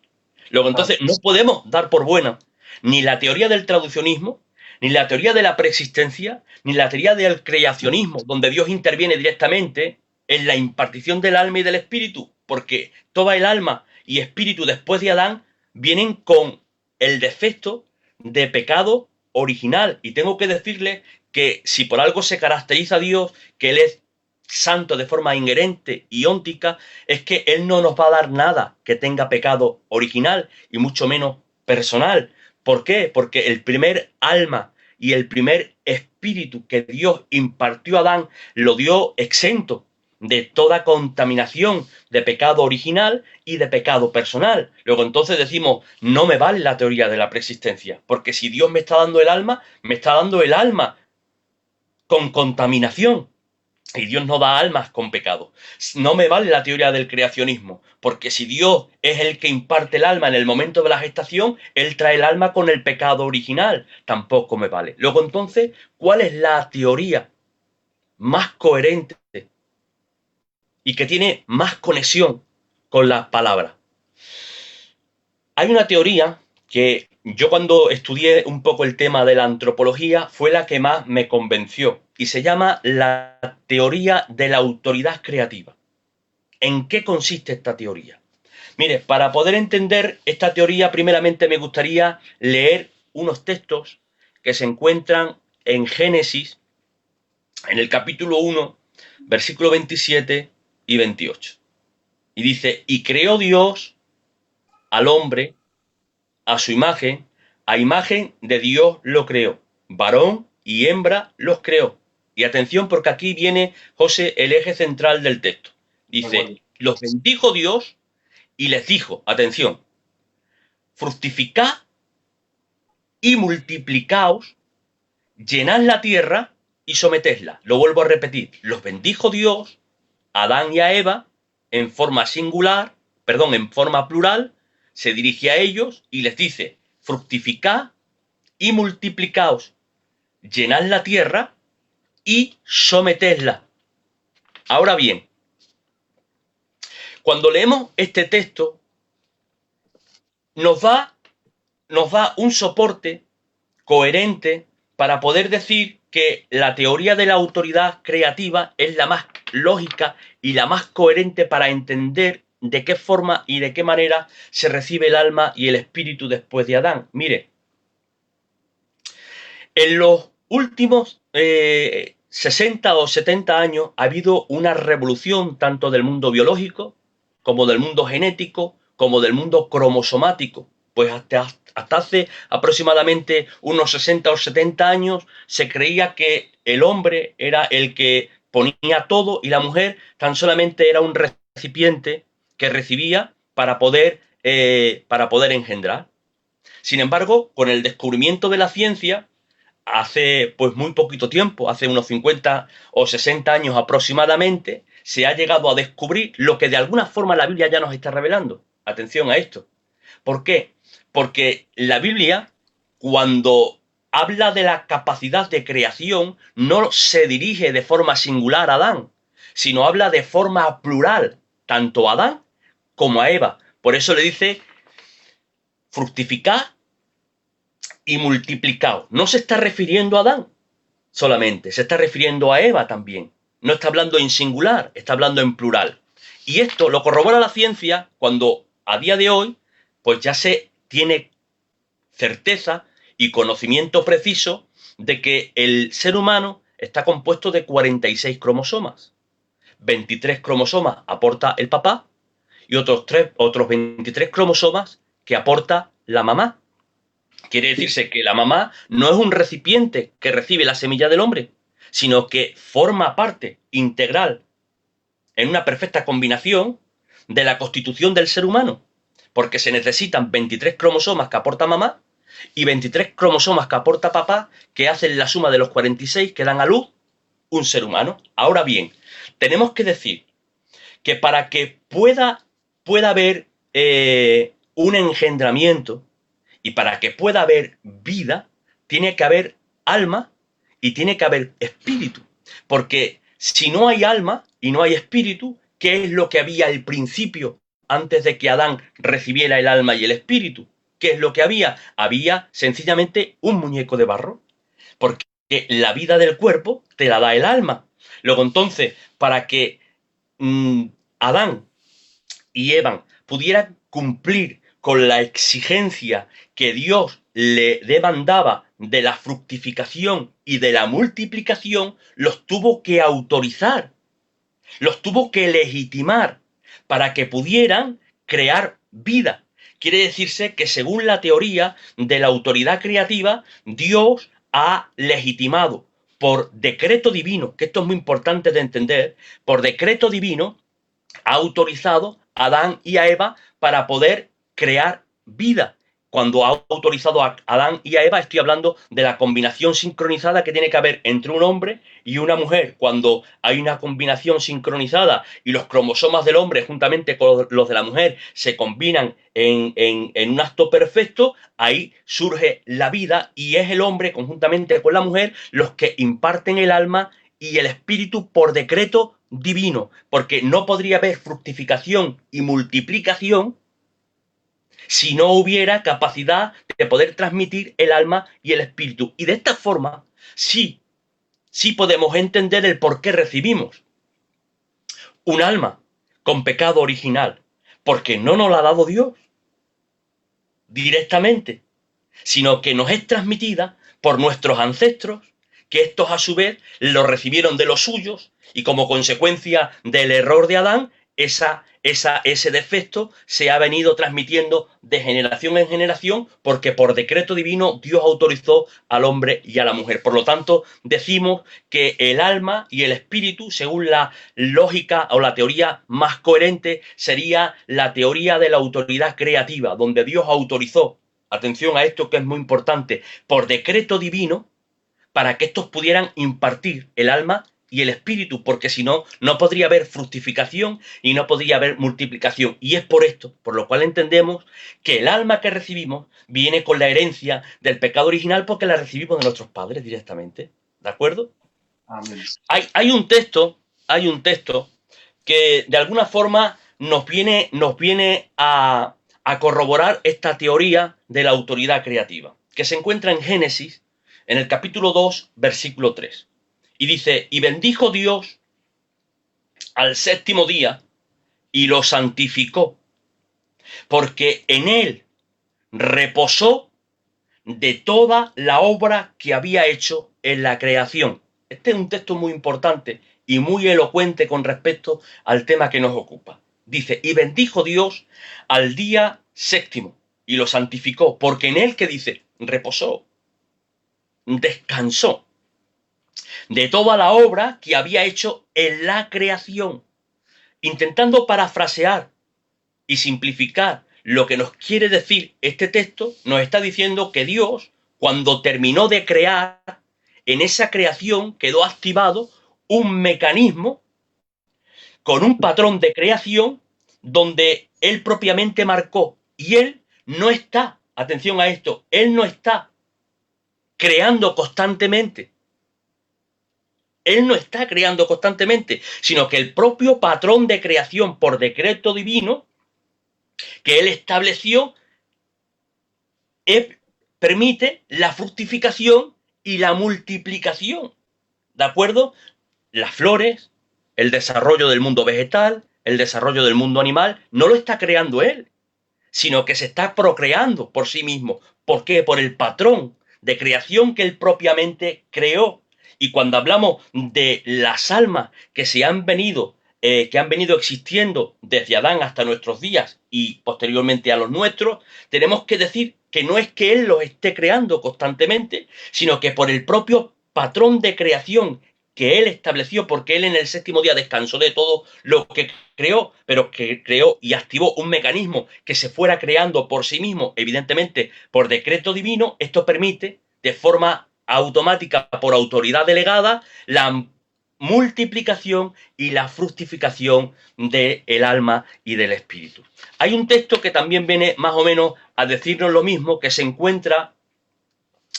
Luego, entonces, no podemos dar por buena ni la teoría del traduccionismo, ni la teoría de la preexistencia, ni la teoría del creacionismo, donde Dios interviene directamente en la impartición del alma y del espíritu, porque toda el alma y espíritu después de Adán vienen con el defecto de pecado original. Y tengo que decirles que si por algo se caracteriza a Dios, que Él es santo de forma inherente y óntica, es que Él no nos va a dar nada que tenga pecado original y mucho menos personal. ¿Por qué? Porque el primer alma y el primer espíritu que Dios impartió a Adán lo dio exento de toda contaminación de pecado original y de pecado personal. Luego entonces decimos, no me vale la teoría de la preexistencia, porque si Dios me está dando el alma, me está dando el alma con contaminación. Y Dios no da almas con pecado. No me vale la teoría del creacionismo, porque si Dios es el que imparte el alma en el momento de la gestación, Él trae el alma con el pecado original. Tampoco me vale. Luego entonces, ¿cuál es la teoría más coherente y que tiene más conexión con las palabras? Hay una teoría que yo cuando estudié un poco el tema de la antropología fue la que más me convenció y se llama la teoría de la autoridad creativa. ¿En qué consiste esta teoría? Mire, para poder entender esta teoría, primeramente me gustaría leer unos textos que se encuentran en Génesis, en el capítulo 1, versículo 27 y 28. Y dice, y creó Dios al hombre a su imagen, a imagen de Dios lo creó, varón y hembra los creó. Y atención porque aquí viene, José, el eje central del texto. Dice, los bendijo Dios y les dijo, atención, fructificad y multiplicaos, llenad la tierra y sometedla. Lo vuelvo a repetir, los bendijo Dios a Adán y a Eva en forma singular, perdón, en forma plural, se dirige a ellos y les dice, fructificad y multiplicaos, llenad la tierra y sometedla. Ahora bien, cuando leemos este texto, nos da un soporte coherente para poder decir que la teoría de la autoridad creativa es la más lógica y la más coherente para entender de qué forma y de qué manera se recibe el alma y el espíritu después de Adán. Mire, en los últimos 60 o 70 años ha habido una revolución tanto del mundo biológico como del mundo genético como del mundo cromosomático. Pues hasta hace aproximadamente unos 60 o 70 años se creía que el hombre era el que ponía todo y la mujer tan solamente era un recipiente que recibía para poder engendrar. Sin embargo, con el descubrimiento de la ciencia, hace pues muy poquito tiempo, hace unos 50 o 60 años aproximadamente, se ha llegado a descubrir lo que de alguna forma la Biblia ya nos está revelando. Atención a esto. ¿Por qué? Porque la Biblia, cuando habla de la capacidad de creación, no se dirige de forma singular a Adán, sino habla de forma plural, tanto a Adán como a Eva. Por eso le dice, fructificad y multiplicaos. No se está refiriendo a Adán solamente, se está refiriendo a Eva también. No está hablando en singular, está hablando en plural. Y esto lo corrobora la ciencia cuando a día de hoy pues ya se tiene certeza y conocimiento preciso de que el ser humano está compuesto de 46 cromosomas. 23 cromosomas aporta el papá y otros 23 cromosomas que aporta la mamá. Quiere decirse que la mamá no es un recipiente que recibe la semilla del hombre, sino que forma parte integral en una perfecta combinación de la constitución del ser humano, porque se necesitan 23 cromosomas que aporta mamá y 23 cromosomas que aporta papá, que hacen la suma de los 46 que dan a luz un ser humano. Ahora bien, tenemos que decir que para que pueda haber un engendramiento y para que pueda haber vida, tiene que haber alma y tiene que haber espíritu. Porque si no hay alma y no hay espíritu, ¿qué es lo que había al principio antes de que Adán recibiera el alma y el espíritu? ¿Qué es lo que había? Había sencillamente un muñeco de barro. Porque la vida del cuerpo te la da el alma. Luego entonces, para que Adán y Eva pudieran cumplir con la exigencia que Dios le demandaba de la fructificación y de la multiplicación, los tuvo que autorizar, los tuvo que legitimar para que pudieran crear vida. Quiere decirse que según la teoría de la autoridad creativa, Dios ha legitimado por decreto divino, que esto es muy importante de entender, por decreto divino ha autorizado a Adán y a Eva para poder crear vida. Cuando ha autorizado a Adán y a Eva, estoy hablando de la combinación sincronizada que tiene que haber entre un hombre y una mujer. Cuando hay una combinación sincronizada y los cromosomas del hombre juntamente con los de la mujer se combinan en un acto perfecto, ahí surge la vida y es el hombre conjuntamente con la mujer los que imparten el alma y el espíritu por decreto divino, porque no podría haber fructificación y multiplicación si no hubiera capacidad de poder transmitir el alma y el espíritu. Y de esta forma, sí podemos entender el por qué recibimos un alma con pecado original, porque no nos la ha dado Dios directamente, sino que nos es transmitida por nuestros ancestros, que estos a su vez lo recibieron de los suyos y como consecuencia del error de Adán, ese defecto se ha venido transmitiendo de generación en generación porque por decreto divino Dios autorizó al hombre y a la mujer. Por lo tanto, decimos que el alma y el espíritu, según la lógica o la teoría más coherente, sería la teoría de la autoridad creativa, donde Dios autorizó, atención a esto que es muy importante, por decreto divino, para que estos pudieran impartir el alma y el espíritu, porque si no, no podría haber fructificación y no podría haber multiplicación. Y es por esto, por lo cual entendemos que el alma que recibimos viene con la herencia del pecado original porque la recibimos de nuestros padres directamente. ¿De acuerdo? Amén. Hay un texto que de alguna forma nos viene a corroborar esta teoría de la autoridad creativa, que se encuentra en Génesis, en el capítulo 2, versículo 3. Y dice, y bendijo Dios al séptimo día y lo santificó, porque en él reposó de toda la obra que había hecho en la creación. Este es un texto muy importante y muy elocuente con respecto al tema que nos ocupa. Dice, y bendijo Dios al día séptimo y lo santificó, porque en él, ¿qué dice? Reposó, descansó de toda la obra que había hecho en la creación. Intentando parafrasear y simplificar lo que nos quiere decir este texto, nos está diciendo que Dios, cuando terminó de crear, en esa creación quedó activado un mecanismo con un patrón de creación donde Él propiamente marcó. Y Él no está, atención a esto, Él no está creando constantemente. Él no está creando constantemente, sino que el propio patrón de creación por decreto divino que Él estableció permite la fructificación y la multiplicación. ¿De acuerdo? Las flores, el desarrollo del mundo vegetal, el desarrollo del mundo animal, no lo está creando Él, sino que se está procreando por sí mismo. ¿Por qué? Por el patrón de creación que Él propiamente creó. Y cuando hablamos de las almas que han venido existiendo desde Adán hasta nuestros días y posteriormente a los nuestros, tenemos que decir que no es que Él los esté creando constantemente, sino que por el propio patrón de creación que Él estableció, porque Él en el séptimo día descansó de todo lo que creó, pero que creó y activó un mecanismo que se fuera creando por sí mismo, evidentemente por decreto divino. Esto permite de forma automática, por autoridad delegada, la multiplicación y la fructificación del alma y del espíritu. Hay un texto que también viene más o menos a decirnos lo mismo, que se encuentra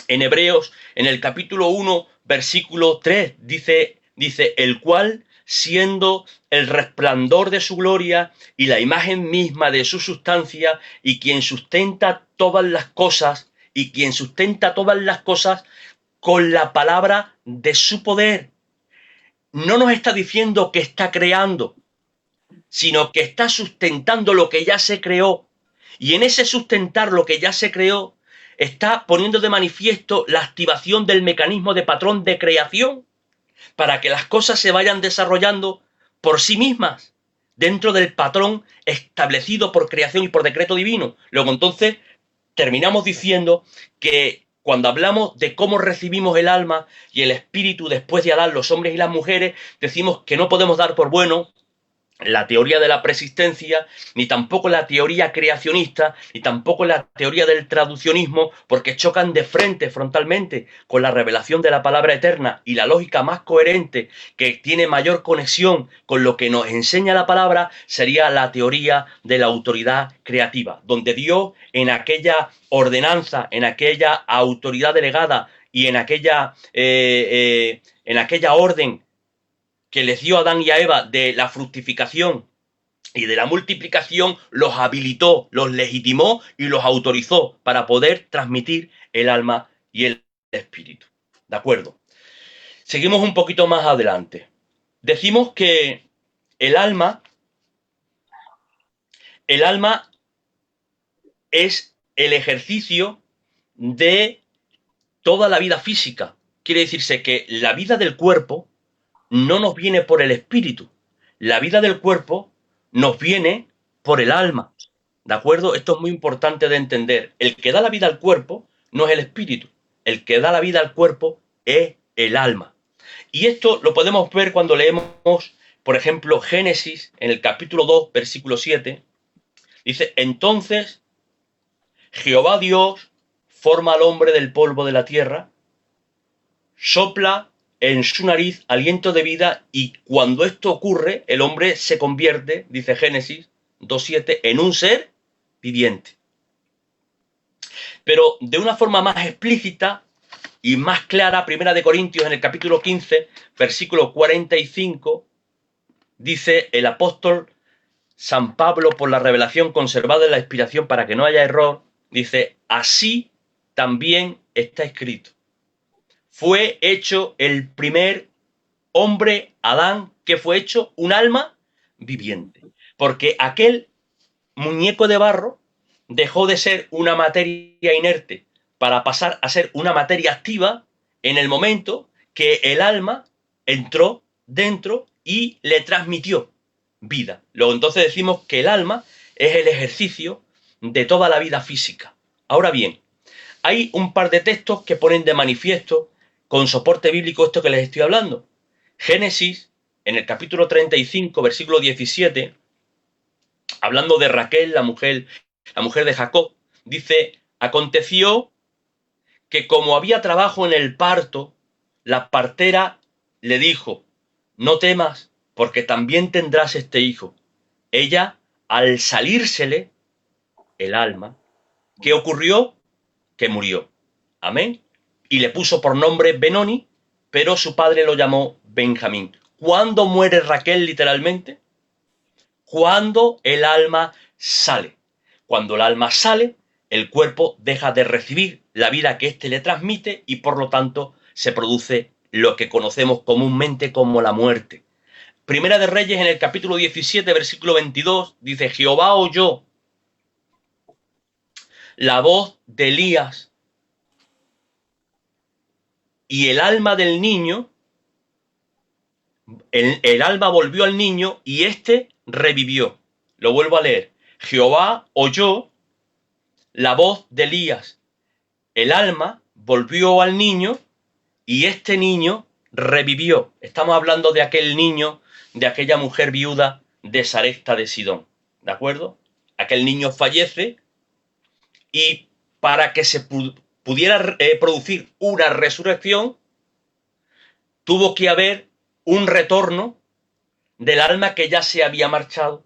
en Hebreos, en el capítulo 1, versículo 3, dice, el cual, siendo el resplandor de su gloria y la imagen misma de su sustancia, y quien sustenta todas las cosas, con la palabra de su poder. No nos está diciendo que está creando, sino que está sustentando lo que ya se creó. Y en ese sustentar lo que ya se creó, está poniendo de manifiesto la activación del mecanismo de patrón de creación para que las cosas se vayan desarrollando por sí mismas dentro del patrón establecido por creación y por decreto divino. Luego entonces terminamos diciendo que Cuando hablamos de cómo recibimos el alma y el espíritu después de Adán, los hombres y las mujeres, decimos que no podemos dar por bueno la teoría de la preexistencia, ni tampoco la teoría creacionista, ni tampoco la teoría del traducionismo, porque chocan de frente, frontalmente, con la revelación de la palabra eterna y la lógica más coherente, que tiene mayor conexión con lo que nos enseña la palabra, sería la teoría de la autoridad creativa, donde Dios, en aquella ordenanza, en aquella autoridad delegada y en aquella orden que les dio a Adán y a Eva de la fructificación y de la multiplicación, los habilitó, los legitimó y los autorizó para poder transmitir el alma y el espíritu. ¿De acuerdo? Seguimos un poquito más adelante. Decimos que el alma es el ejercicio de toda la vida física. Quiere decirse que la vida del cuerpo no nos viene por el espíritu. La vida del cuerpo nos viene por el alma. ¿De acuerdo? Esto es muy importante de entender. El que da la vida al cuerpo no es el espíritu. El que da la vida al cuerpo es el alma. Y esto lo podemos ver cuando leemos, por ejemplo, Génesis, en el capítulo 2, versículo 7. Dice, entonces Jehová Dios forma al hombre del polvo de la tierra, sopla en su nariz aliento de vida y cuando esto ocurre, el hombre se convierte, dice Génesis 2.7, en un ser viviente. Pero de una forma más explícita y más clara, Primera de Corintios en el capítulo 15, versículo 45, dice el apóstol San Pablo, por la revelación conservada en la inspiración para que no haya error, dice, así también está escrito. Fue hecho el primer hombre, Adán, que fue hecho un alma viviente. Porque aquel muñeco de barro dejó de ser una materia inerte para pasar a ser una materia activa en el momento que el alma entró dentro y le transmitió vida. Luego entonces decimos que el alma es el ejercicio de toda la vida física. Ahora bien, hay un par de textos que ponen de manifiesto con soporte bíblico esto que les estoy hablando. Génesis, en el capítulo 35, versículo 17, hablando de Raquel, la mujer de Jacob, dice, aconteció que como había trabajo en el parto, la partera le dijo, no temas, porque también tendrás este hijo. Ella, al salírsele el alma, ¿qué ocurrió? Que murió. Amén. Y le puso por nombre Benoni, pero su padre lo llamó Benjamín. ¿Cuándo muere Raquel literalmente? Cuando el alma sale. Cuando el alma sale, el cuerpo deja de recibir la vida que éste le transmite y por lo tanto se produce lo que conocemos comúnmente como la muerte. Primera de Reyes en el capítulo 17, versículo 22, dice, Jehová oyó la voz de Elías y el alma del niño, el alma volvió al niño y éste revivió. Lo vuelvo a leer. Jehová oyó la voz de Elías. El alma volvió al niño y este niño revivió. Estamos hablando de aquel niño, de aquella mujer viuda de Sarepta de Sidón. ¿De acuerdo? Aquel niño fallece y para que se pudiera producir una resurrección, tuvo que haber un retorno del alma que ya se había marchado,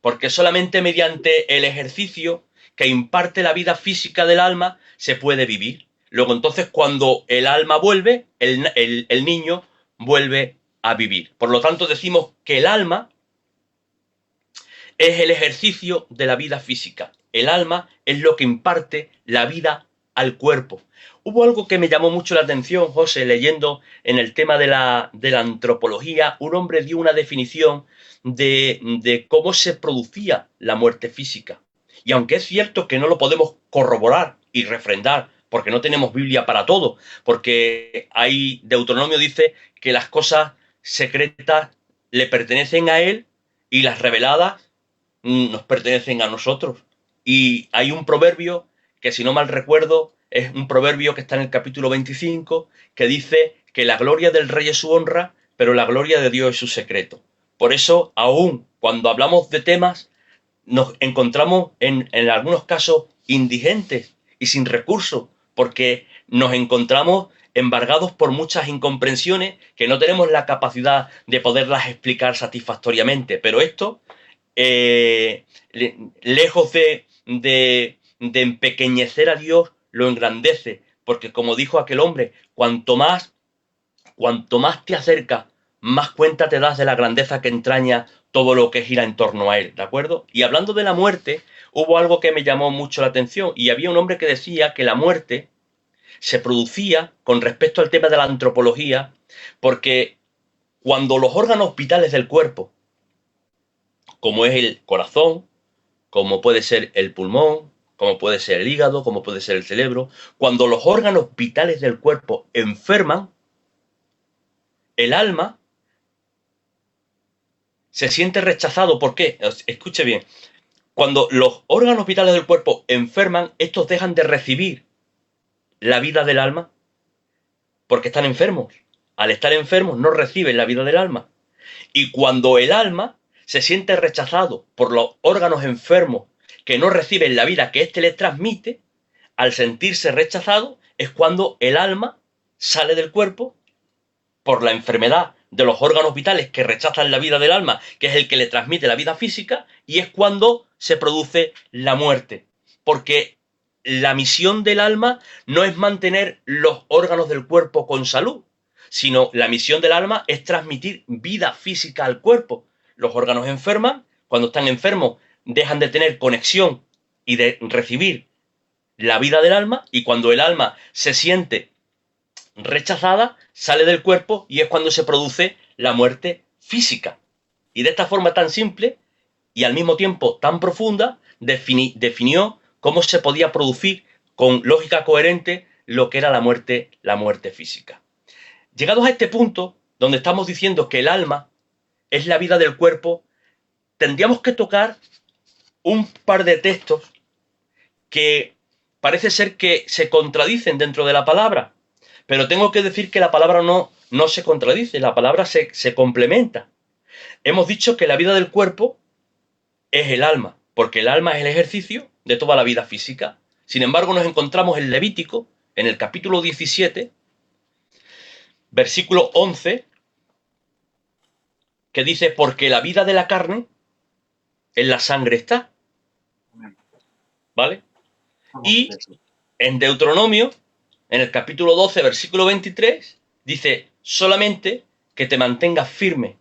porque solamente mediante el ejercicio que imparte la vida física del alma se puede vivir. Luego entonces cuando el alma vuelve, el niño vuelve a vivir. Por lo tanto decimos que el alma es el ejercicio de la vida física. El alma es lo que imparte la vida al cuerpo. Hubo algo que me llamó mucho la atención, José, leyendo en el tema de la antropología. Un hombre dio una definición de cómo se producía la muerte física. Y aunque es cierto que no lo podemos corroborar y refrendar, porque no tenemos Biblia para todo, porque hay Deuteronomio dice que las cosas secretas le pertenecen a él y las reveladas nos pertenecen a nosotros. Y hay un proverbio que, si no mal recuerdo, es un proverbio que está en el capítulo 25, que dice que la gloria del rey es su honra, pero la gloria de Dios es su secreto. Por eso, aún cuando hablamos de temas, nos encontramos en algunos casos indigentes y sin recursos, porque nos encontramos embargados por muchas incomprensiones que no tenemos la capacidad de poderlas explicar satisfactoriamente. Pero esto, lejos de empequeñecer a Dios, lo engrandece, porque como dijo aquel hombre, cuanto más te acercas, más cuenta te das de la grandeza que entraña todo lo que gira en torno a él, ¿de acuerdo? Y hablando de la muerte, hubo algo que me llamó mucho la atención, y había un hombre que decía que la muerte se producía con respecto al tema de la antropología, porque cuando los órganos vitales del cuerpo, como es el corazón, como puede ser el pulmón, como puede ser el hígado, como puede ser el cerebro, cuando los órganos vitales del cuerpo enferman, el alma se siente rechazado. ¿Por qué? Escuche bien. Cuando los órganos vitales del cuerpo enferman, estos dejan de recibir la vida del alma porque están enfermos. Al estar enfermos no reciben la vida del alma. Y cuando el alma se siente rechazado por los órganos enfermos que no reciben la vida que éste les transmite, al sentirse rechazado es cuando el alma sale del cuerpo por la enfermedad de los órganos vitales que rechazan la vida del alma, que es el que le transmite la vida física, y es cuando se produce la muerte. Porque la misión del alma no es mantener los órganos del cuerpo con salud, sino la misión del alma es transmitir vida física al cuerpo. Los órganos enferman, cuando están enfermos dejan de tener conexión y de recibir la vida del alma, y cuando el alma se siente rechazada, sale del cuerpo y es cuando se produce la muerte física. Y de esta forma tan simple y al mismo tiempo tan profunda, definió cómo se podía producir con lógica coherente lo que era la muerte física. Llegados a este punto, donde estamos diciendo que el alma es la vida del cuerpo, tendríamos que tocar un par de textos que parece ser que se contradicen dentro de la palabra. Pero tengo que decir que la palabra no se contradice, la palabra se complementa. Hemos dicho que la vida del cuerpo es el alma, porque el alma es el ejercicio de toda la vida física. Sin embargo, nos encontramos en Levítico, en el capítulo 17, versículo 11, que dice, porque la vida de la carne en la sangre está. ¿Vale? Y en Deuteronomio, en el capítulo 12, versículo 23, dice, solamente que te mantengas firme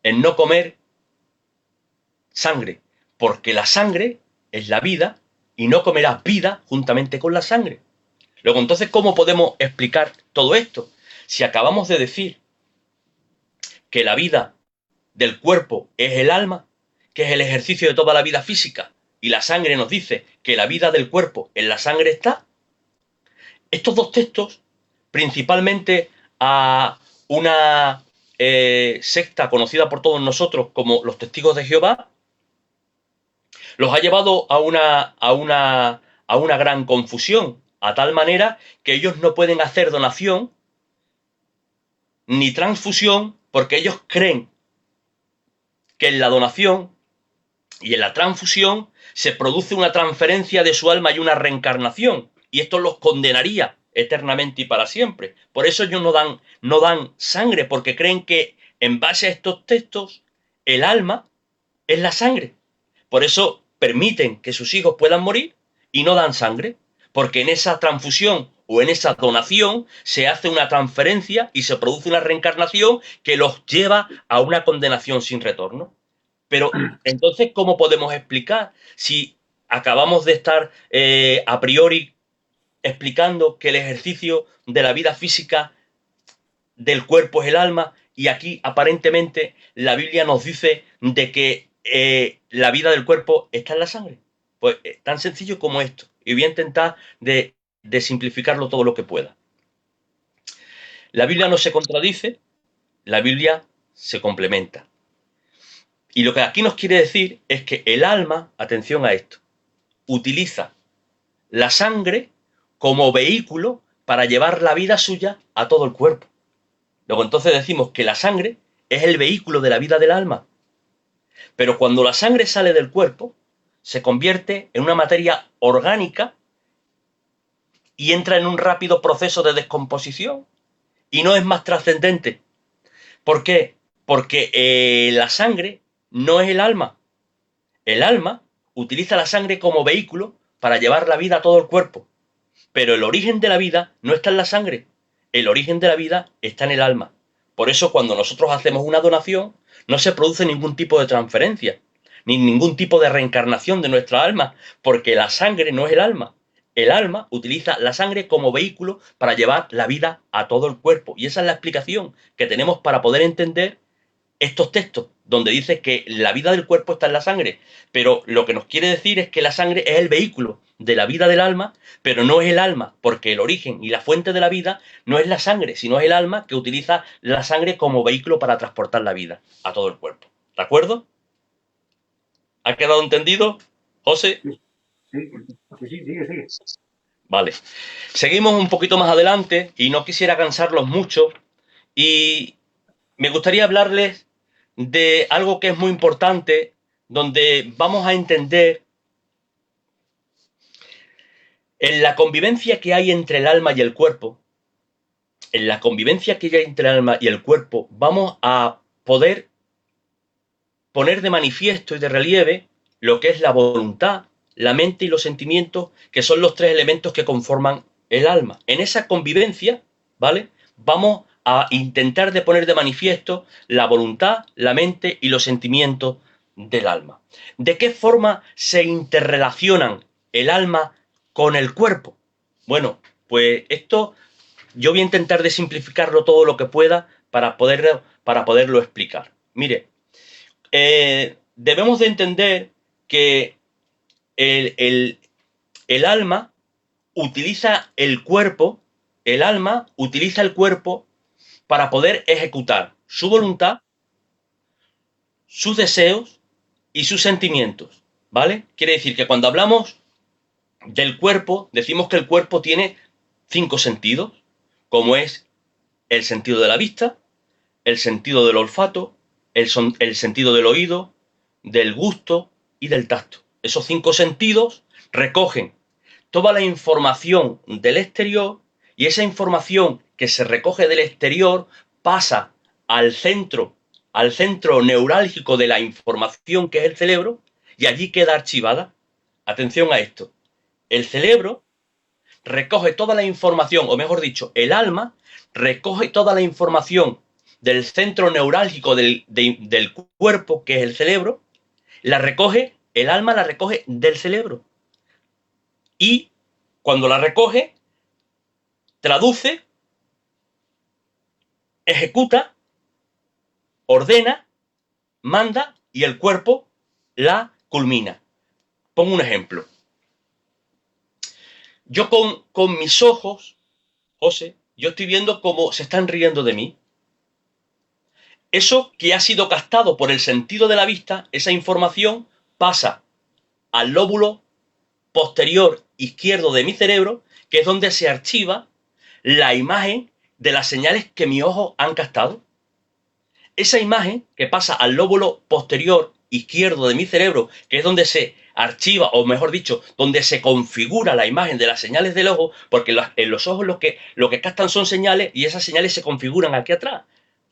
en no comer sangre, porque la sangre es la vida y no comerás vida juntamente con la sangre. Luego, entonces, ¿cómo podemos explicar todo esto? Si acabamos de decir que la vida del cuerpo es el alma, que es el ejercicio de toda la vida física, y la sangre nos dice que la vida del cuerpo en la sangre está, estos dos textos, principalmente a una secta conocida por todos nosotros como los Testigos de Jehová, los ha llevado a una gran confusión, a tal manera que ellos no pueden hacer donación ni transfusión, porque ellos creen que en la donación y en la transfusión se produce una transferencia de su alma y una reencarnación, y esto los condenaría eternamente y para siempre. Por eso ellos no dan sangre, porque creen que en base a estos textos el alma es la sangre. Por eso permiten que sus hijos puedan morir y no dan sangre, porque en esa transfusión o en esa donación se hace una transferencia y se produce una reencarnación que los lleva a una condenación sin retorno. Pero entonces, ¿cómo podemos explicar si acabamos de estar a priori explicando que el ejercicio de la vida física del cuerpo es el alma, y aquí aparentemente la Biblia nos dice de que la vida del cuerpo está en la sangre? Pues tan sencillo como esto, y voy a intentar de simplificarlo todo lo que pueda. La Biblia no se contradice, la Biblia se complementa. Y lo que aquí nos quiere decir es que el alma, atención a esto, utiliza la sangre como vehículo para llevar la vida suya a todo el cuerpo. Luego entonces decimos que la sangre es el vehículo de la vida del alma. Pero cuando la sangre sale del cuerpo, se convierte en una materia orgánica y entra en un rápido proceso de descomposición y no es más trascendente. ¿Por qué? Porque la sangre no es el alma. El alma utiliza la sangre como vehículo para llevar la vida a todo el cuerpo. Pero el origen de la vida no está en la sangre. El origen de la vida está en el alma. Por eso cuando nosotros hacemos una donación, no se produce ningún tipo de transferencia, ni ningún tipo de reencarnación de nuestra alma, porque la sangre no es el alma. El alma utiliza la sangre como vehículo para llevar la vida a todo el cuerpo. Y esa es la explicación que tenemos para poder entender estos textos, donde dice que la vida del cuerpo está en la sangre, pero lo que nos quiere decir es que la sangre es el vehículo de la vida del alma, pero no es el alma, porque el origen y la fuente de la vida no es la sangre, sino es el alma que utiliza la sangre como vehículo para transportar la vida a todo el cuerpo. ¿De acuerdo? ¿Ha quedado entendido, José? Sí, sigue. Vale. Seguimos un poquito más adelante y no quisiera cansarlos mucho y me gustaría hablarles de algo que es muy importante, donde vamos a entender en la convivencia que hay entre el alma y el cuerpo, en la convivencia que hay entre el alma y el cuerpo, vamos a poder poner de manifiesto y de relieve lo que es la voluntad, la mente y los sentimientos, que son los tres elementos que conforman el alma. En esa convivencia, ¿vale? Vamos a intentar de poner de manifiesto la voluntad, la mente y los sentimientos del alma. ¿De qué forma se interrelacionan el alma con el cuerpo? Bueno, pues esto yo voy a intentar de simplificarlo todo lo que pueda para poderlo explicar. Mire, debemos de entender que el alma utiliza el cuerpo, el alma utiliza el cuerpo para poder ejecutar su voluntad, sus deseos y sus sentimientos, ¿vale? Quiere decir que cuando hablamos del cuerpo, decimos que el cuerpo tiene 5 sentidos, como es el sentido de la vista, el sentido del olfato, el sentido del oído, del gusto y del tacto. Esos 5 sentidos recogen toda la información del exterior y esa información que se recoge del exterior pasa al centro neurálgico de la información que es el cerebro y allí queda archivada. Atención a esto. El cerebro recoge toda la información, o mejor dicho, el alma recoge toda la información del centro neurálgico del cuerpo, que es el cerebro, el alma la recoge del cerebro. Y cuando la recoge, traduce, ejecuta, ordena, manda y el cuerpo la culmina. Pongo un ejemplo. Yo con mis ojos, José, yo estoy viendo cómo se están riendo de mí. Eso que ha sido captado por el sentido de la vista, esa información pasa al lóbulo posterior izquierdo de mi cerebro, que es donde se archiva la imagen de las señales que mis ojos han captado. Esa imagen que pasa al lóbulo posterior izquierdo de mi cerebro, que es donde se archiva, o mejor dicho, donde se configura la imagen de las señales del ojo, porque en los ojos lo que captan son señales y esas señales se configuran aquí atrás.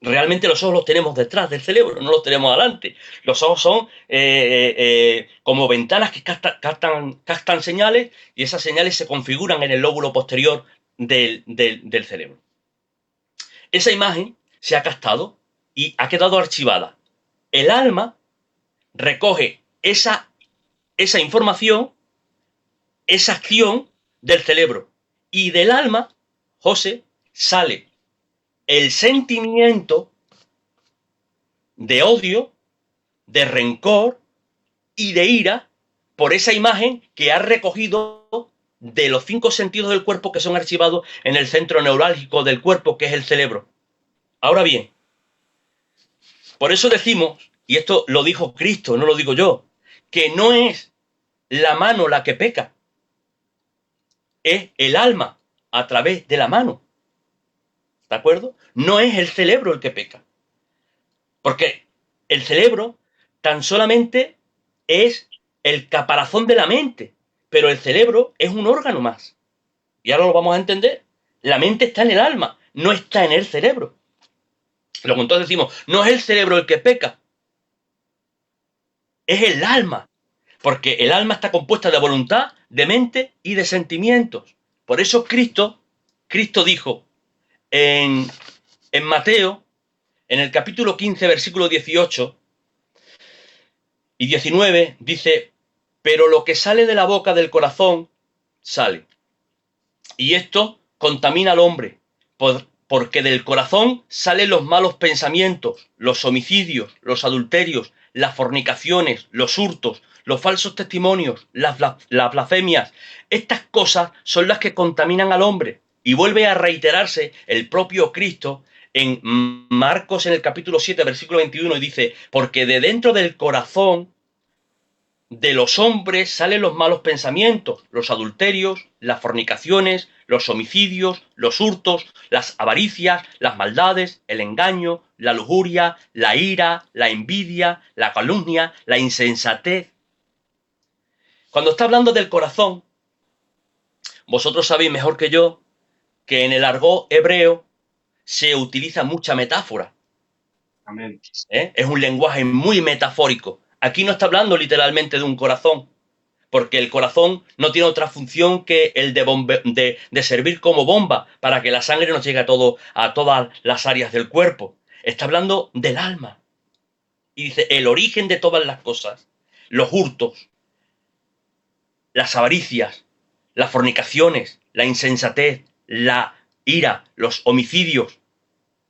Realmente los ojos los tenemos detrás del cerebro, no los tenemos adelante. Los ojos son como ventanas que captan señales y esas señales se configuran en el lóbulo posterior del cerebro. Esa imagen se ha captado y ha quedado archivada. El alma recoge esa información, esa acción del cerebro. Y del alma, José, sale el sentimiento de odio, de rencor y de ira por esa imagen que ha recogido de los 5 sentidos del cuerpo que son archivados en el centro neurálgico del cuerpo, que es el cerebro. Ahora bien, por eso decimos, y esto lo dijo Cristo, no lo digo yo, que no es la mano la que peca, es el alma a través de la mano. ¿De acuerdo? No es el cerebro el que peca. Porque el cerebro tan solamente es el caparazón de la mente, pero el cerebro es un órgano más. Y ahora lo vamos a entender. La mente está en el alma, no está en el cerebro. Luego entonces decimos, no es el cerebro el que peca, es el alma. Porque el alma está compuesta de voluntad, de mente y de sentimientos. Por eso Cristo dijo en Mateo, en el capítulo 15, versículo 18 y 19, dice, pero lo que sale de la boca del corazón, sale. Y esto contamina al hombre, porque del corazón salen los malos pensamientos, los homicidios, los adulterios, las fornicaciones, los hurtos, los falsos testimonios, las blasfemias. Estas cosas son las que contaminan al hombre. Y vuelve a reiterarse el propio Cristo en Marcos en el capítulo 7, versículo 21, y dice, porque de dentro del corazón de los hombres salen los malos pensamientos, los adulterios, las fornicaciones, los homicidios, los hurtos, las avaricias, las maldades, el engaño, la lujuria, la ira, la envidia, la calumnia, la insensatez. Cuando está hablando del corazón, vosotros sabéis mejor que yo que en el argot hebreo se utiliza mucha metáfora. Amén. Es un lenguaje muy metafórico. Aquí no está hablando literalmente de un corazón, porque el corazón no tiene otra función que el de servir como bomba para que la sangre nos llegue a todas las áreas del cuerpo. Está hablando del alma. Y dice, el origen de todas las cosas, los hurtos, las avaricias, las fornicaciones, la insensatez, la ira, los homicidios,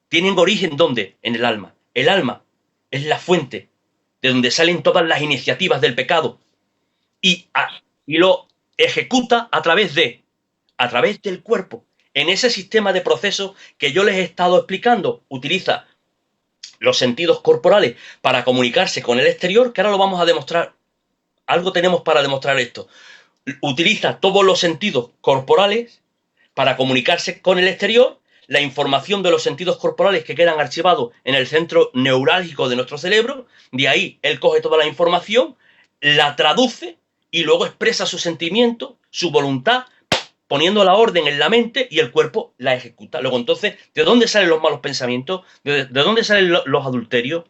tienen origen ¿dónde? En el alma. El alma es la fuente de donde salen todas las iniciativas del pecado y lo ejecuta a través del cuerpo. En ese sistema de procesos que yo les he estado explicando, utiliza los sentidos corporales para comunicarse con el exterior, que ahora lo vamos a demostrar. Algo tenemos para demostrar esto. Utiliza todos los sentidos corporales para comunicarse con el exterior, la información de los sentidos corporales que quedan archivados en el centro neurálgico de nuestro cerebro, de ahí él coge toda la información, la traduce y luego expresa su sentimiento, su voluntad, poniendo la orden en la mente y el cuerpo la ejecuta. Luego entonces, ¿de dónde salen los malos pensamientos? ¿De dónde salen los adulterios?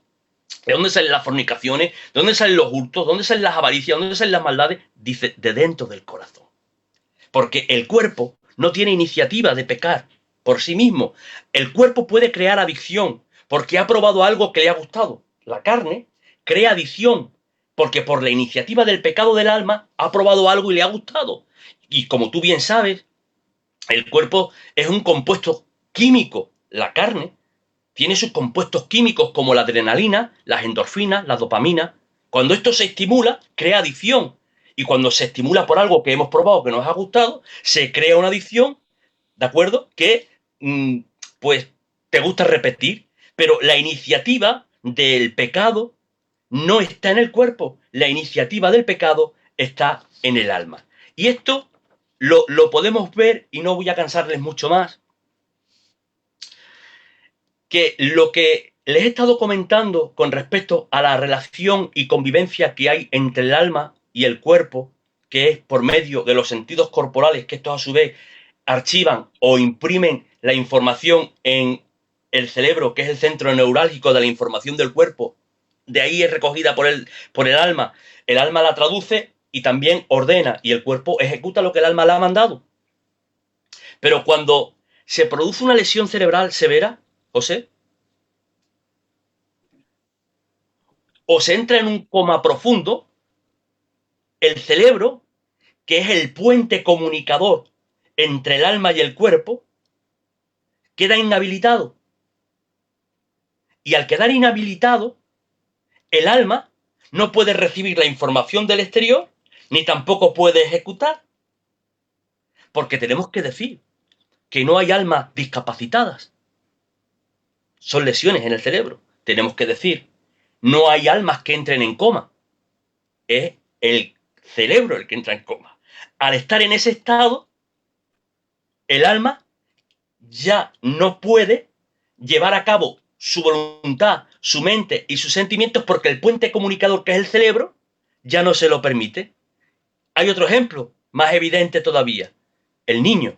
¿De dónde salen las fornicaciones? ¿De dónde salen los hurtos? ¿De dónde salen las avaricias? ¿De dónde salen las maldades? Dice, de dentro del corazón. Porque el cuerpo no tiene iniciativa de pecar por sí mismo. El cuerpo puede crear adicción porque ha probado algo que le ha gustado. La carne crea adicción porque por la iniciativa del pecado del alma ha probado algo y le ha gustado. Y como tú bien sabes, el cuerpo es un compuesto químico. La carne tiene sus compuestos químicos como la adrenalina, las endorfinas, la dopamina. Cuando esto se estimula, crea adicción. Y cuando se estimula por algo que hemos probado que nos ha gustado, se crea una adicción, ¿de acuerdo? Que, pues, te gusta repetir. Pero la iniciativa del pecado no está en el cuerpo. La iniciativa del pecado está en el alma. Y esto lo podemos ver, y no voy a cansarles mucho más, que lo que les he estado comentando con respecto a la relación y convivencia que hay entre el alma y el cuerpo, que es por medio de los sentidos corporales, que estos a su vez archivan o imprimen la información en el cerebro, que es el centro neurálgico de la información del cuerpo, de ahí es recogida por el alma la traduce y también ordena, y el cuerpo ejecuta lo que el alma le ha mandado. Pero cuando se produce una lesión cerebral severa, José, o se entra en un coma profundo, el cerebro, que es el puente comunicador entre el alma y el cuerpo, queda inhabilitado. Y al quedar inhabilitado, el alma no puede recibir la información del exterior, ni tampoco puede ejecutar. Porque tenemos que decir que no hay almas discapacitadas. Son lesiones en el cerebro. Tenemos que decir, no hay almas que entren en coma. Es el cerebro el que entra en coma. Al estar en ese estado, el alma ya no puede llevar a cabo su voluntad, su mente y sus sentimientos porque el puente comunicador que es el cerebro ya no se lo permite. Hay otro ejemplo más evidente todavía. El niño.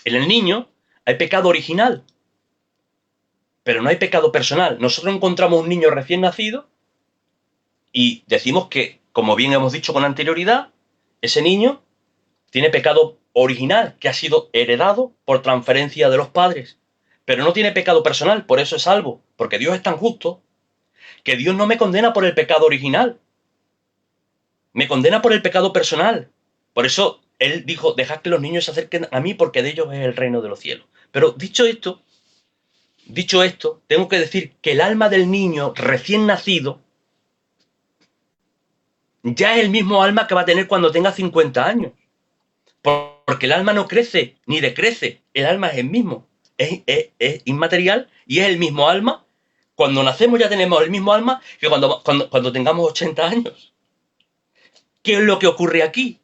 En el niño hay pecado original, pero no hay pecado personal. Nosotros encontramos un niño recién nacido y decimos que, como bien hemos dicho con anterioridad, ese niño tiene pecado original que ha sido heredado por transferencia de los padres, pero no tiene pecado personal, por eso es salvo, porque Dios es tan justo que Dios no me condena por el pecado original, me condena por el pecado personal. Por eso Él dijo, dejad que los niños se acerquen a mí porque de ellos es el reino de los cielos. Pero dicho esto, tengo que decir que el alma del niño recién nacido ya es el mismo alma que va a tener cuando tenga 50 años. Porque el alma no crece ni decrece, el alma es el mismo, es inmaterial y es el mismo alma. Cuando nacemos ya tenemos el mismo alma que cuando tengamos 80 años. ¿Qué es lo que ocurre aquí?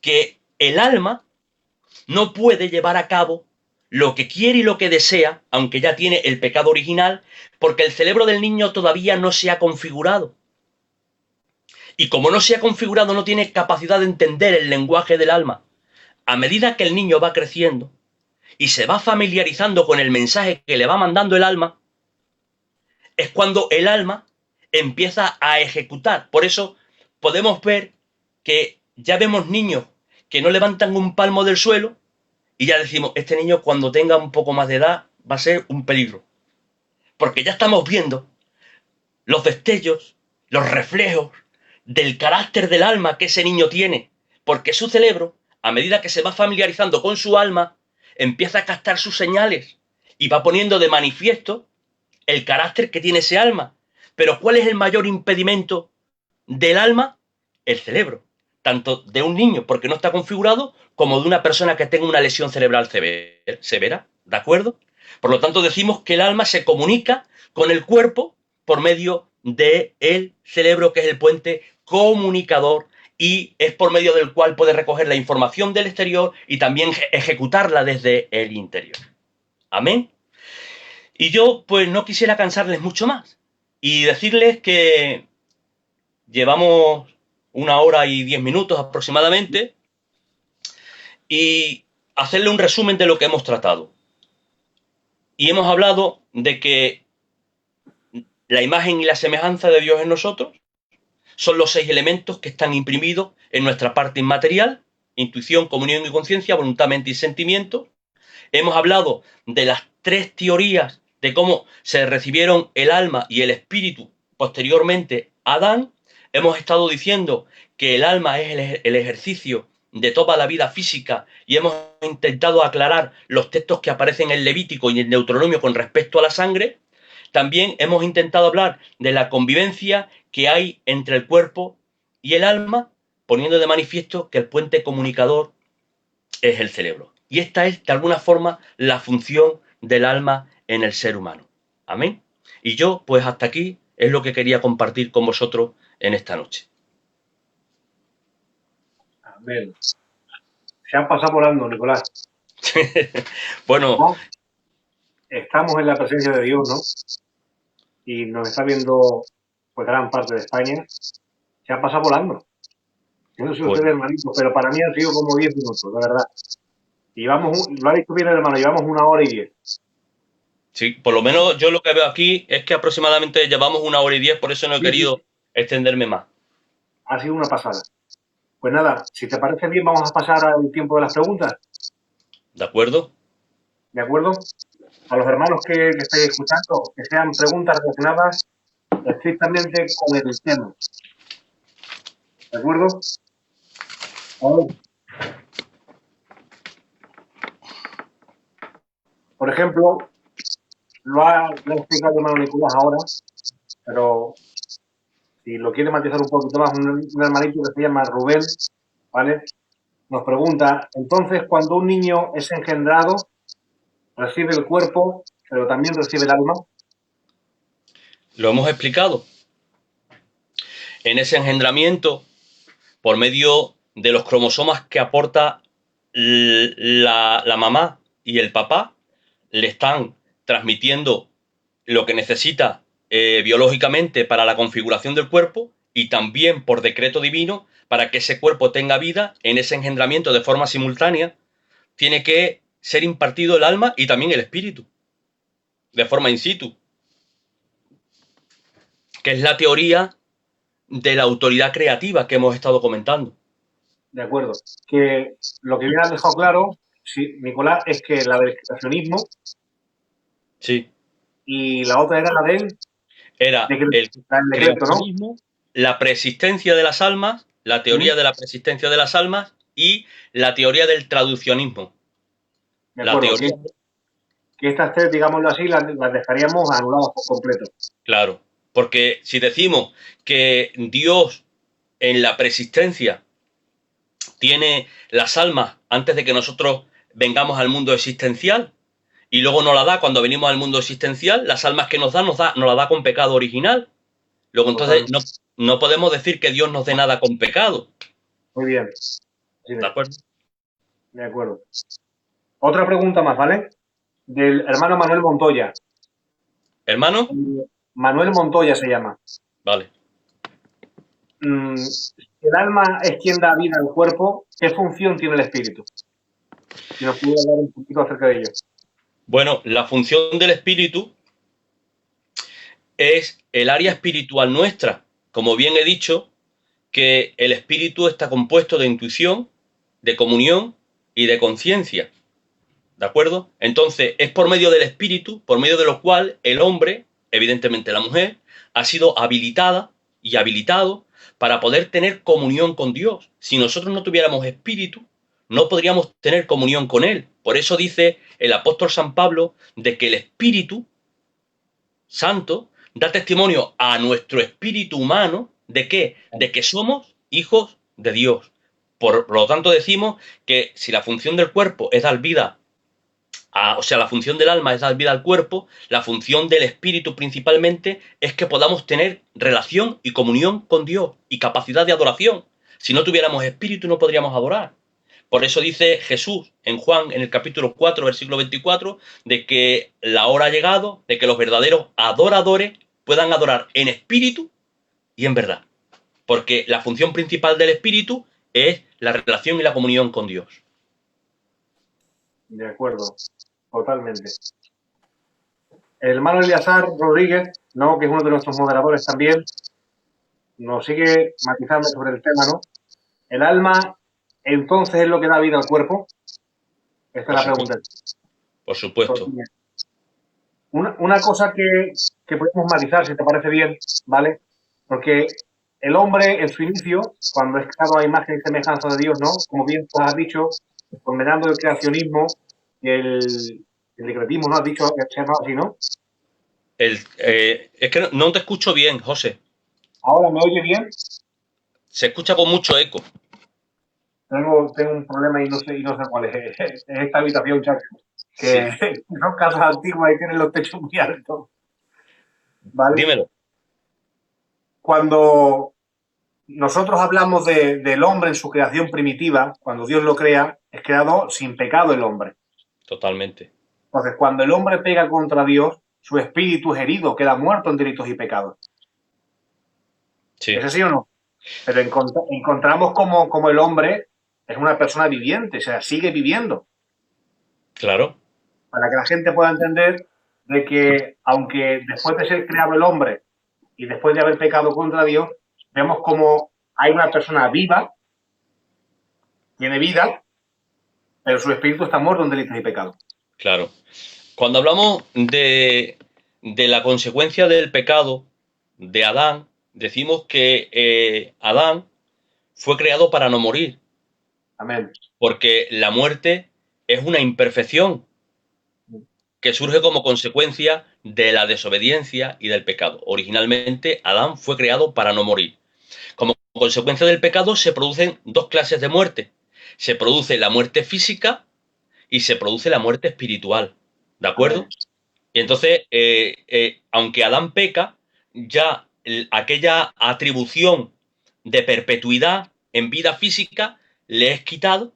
Que el alma no puede llevar a cabo lo que quiere y lo que desea, aunque ya tiene el pecado original, porque el cerebro del niño todavía no se ha configurado. Y como no se ha configurado, no tiene capacidad de entender el lenguaje del alma. A medida que el niño va creciendo y se va familiarizando con el mensaje que le va mandando el alma, es cuando el alma empieza a ejecutar. Por eso podemos ver que ya vemos niños que no levantan un palmo del suelo y ya decimos, este niño cuando tenga un poco más de edad va a ser un peligro. Porque ya estamos viendo los destellos, los reflejos del carácter del alma que ese niño tiene. Porque su cerebro, a medida que se va familiarizando con su alma, empieza a captar sus señales y va poniendo de manifiesto el carácter que tiene ese alma. Pero ¿cuál es el mayor impedimento del alma? El cerebro. Tanto de un niño, porque no está configurado, como de una persona que tenga una lesión cerebral severa. ¿De acuerdo? Por lo tanto, decimos que el alma se comunica con el cuerpo por medio del cerebro, que es el puente comunicador, y es por medio del cual puede recoger la información del exterior y también ejecutarla desde el interior. Amén. Y yo, pues, no quisiera cansarles mucho más y decirles que llevamos 1 hora y 10 minutos aproximadamente y hacerle un resumen de lo que hemos tratado. Y hemos hablado de que la imagen y la semejanza de Dios en nosotros son los 6 elementos que están imprimidos en nuestra parte inmaterial: intuición, comunión y conciencia, voluntad, mente y sentimiento. Hemos hablado de las 3 teorías de cómo se recibieron el alma y el espíritu posteriormente a Adán. Hemos estado diciendo que el alma es el ejercicio de toda la vida física y hemos intentado aclarar los textos que aparecen en Levítico y en Deuteronomio con respecto a la sangre. También hemos intentado hablar de la convivencia que hay entre el cuerpo y el alma, poniendo de manifiesto que el puente comunicador es el cerebro. Y esta es, de alguna forma, la función del alma en el ser humano. Amén. Y yo, pues hasta aquí es lo que quería compartir con vosotros en esta noche. Amén. Se han pasado volando, Nicolás. Bueno, ¿No? Estamos en la presencia de Dios, ¿no? Y nos está viendo, pues, gran parte de España. Se ha pasado volando. Yo no sé pues, ustedes, hermanitos, pero para mí han sido como 10 minutos, la verdad. Y llevamos, lo ha dicho bien el hermano, llevamos 1 hora y 10. sí, por lo menos yo lo que veo aquí es que aproximadamente llevamos 1 hora y 10, por eso no he Sí, querido sí. extenderme más. Ha sido una pasada. Pues nada, si te parece bien, vamos a pasar al tiempo de las preguntas, ¿De acuerdo? ¿de acuerdo? A los hermanos que estéis escuchando, que sean preguntas relacionadas estrictamente con el tema, ¿de acuerdo? A ver, por ejemplo, lo ha explicado el hermano Nicolás ahora, pero si lo quiere matizar un poquito más, un hermanito que se llama Rubén, ¿vale? Nos pregunta, entonces, cuando un niño es engendrado, recibe el cuerpo, pero también recibe el alma. Lo hemos explicado. En ese engendramiento, por medio de los cromosomas que aporta la mamá y el papá le están transmitiendo lo que necesita biológicamente para la configuración del cuerpo y también por decreto divino para que ese cuerpo tenga vida en ese engendramiento de forma simultánea tiene que ser impartido el alma y también el espíritu de forma in situ, que es la teoría de la autoridad creativa que hemos estado comentando. De acuerdo. Que lo que bien has dejado claro, sí, Nicolás, es que la del creacionismo Sí. y la otra era la del Era el decreto, ¿no? creacionismo, la preexistencia de las almas, la teoría de la preexistencia de las almas y la teoría del traduccionismo. De La acuerdo. teoría, Que estas tres, digámoslo así, las dejaríamos anuladas por completo. claro, porque si decimos que Dios en la preexistencia tiene las almas antes de que nosotros vengamos al mundo existencial y luego nos la da cuando venimos al mundo existencial, las almas que nos las da con pecado original. Luego entonces no podemos decir que Dios nos dé nada con pecado. Muy bien. Sí, ¿De acuerdo? De acuerdo. Otra pregunta más, ¿vale? Del hermano Manuel Montoya. ¿Hermano? Manuel Montoya se llama. Vale. El alma es quien da vida al cuerpo. ¿Qué función tiene el espíritu? Si nos pudiera hablar un poquito acerca de ello. Bueno, la función del espíritu es el área espiritual nuestra. Como bien he dicho, que el espíritu está compuesto de intuición, de comunión y de conciencia. ¿De acuerdo? Entonces, es por medio del espíritu, por medio de lo cual el hombre, evidentemente la mujer, ha sido habilitada y habilitado para poder tener comunión con Dios. Si nosotros no tuviéramos espíritu, no podríamos tener comunión con Él. Por eso dice el apóstol San Pablo de que el Espíritu Santo da testimonio a nuestro espíritu humano de ¿qué? De que somos hijos de Dios. Por lo tanto, decimos que si la función del cuerpo es dar vida, o sea, la función del alma es dar vida al cuerpo, la función del espíritu principalmente es que podamos tener relación y comunión con Dios y capacidad de adoración. Si no tuviéramos espíritu no podríamos adorar. Por eso dice Jesús en Juan, en el capítulo 4, versículo 24, de que la hora ha llegado de que los verdaderos adoradores puedan adorar en espíritu y en verdad. Porque la función principal del espíritu es la relación y la comunión con Dios. De acuerdo, totalmente. El hermano Eleazar Rodríguez, ¿no? Que es uno de nuestros moderadores también, nos sigue matizando sobre el tema, ¿no? ¿El alma entonces es lo que da vida al cuerpo? Esta es la pregunta. Por supuesto. Una cosa que podemos matizar, si te parece bien, ¿vale? Porque el hombre en su inicio, cuando es creado a imagen y semejanza de Dios, ¿no? Como bien tú has dicho, combinando el creacionismo y el decretismo, ¿no? Has dicho que se llama así, ¿no? Es que no te escucho bien, José. ¿Ahora me oye bien? Se escucha con mucho eco. Tengo un problema y no sé cuál es. Es esta habitación, chacho. Que sí. Son casas antiguas y tienen los techos muy altos. ¿Vale? Dímelo. Cuando nosotros hablamos del hombre en su creación primitiva, cuando Dios lo crea, es creado sin pecado el hombre. Totalmente. Entonces, cuando el hombre pega contra Dios, su espíritu es herido, queda muerto en delitos y pecados. Sí. ¿Es así o no? Pero encontramos como el hombre es una persona viviente, o sea, sigue viviendo. Claro. Para que la gente pueda entender de que, aunque después de ser creado el hombre y después de haber pecado contra Dios, vemos como hay una persona viva, tiene vida, pero su espíritu está muerto en delitos y pecados. Claro. Cuando hablamos de la consecuencia del pecado de Adán, decimos que Adán fue creado para no morir. Amén. Porque la muerte es una imperfección que surge como consecuencia de la desobediencia y del pecado. Originalmente, Adán fue creado para no morir. Como consecuencia del pecado se producen dos clases de muerte. Se produce la muerte física y se produce la muerte espiritual. ¿De acuerdo? Y entonces, aunque Adán peca, ya aquella atribución de perpetuidad en vida física le es quitado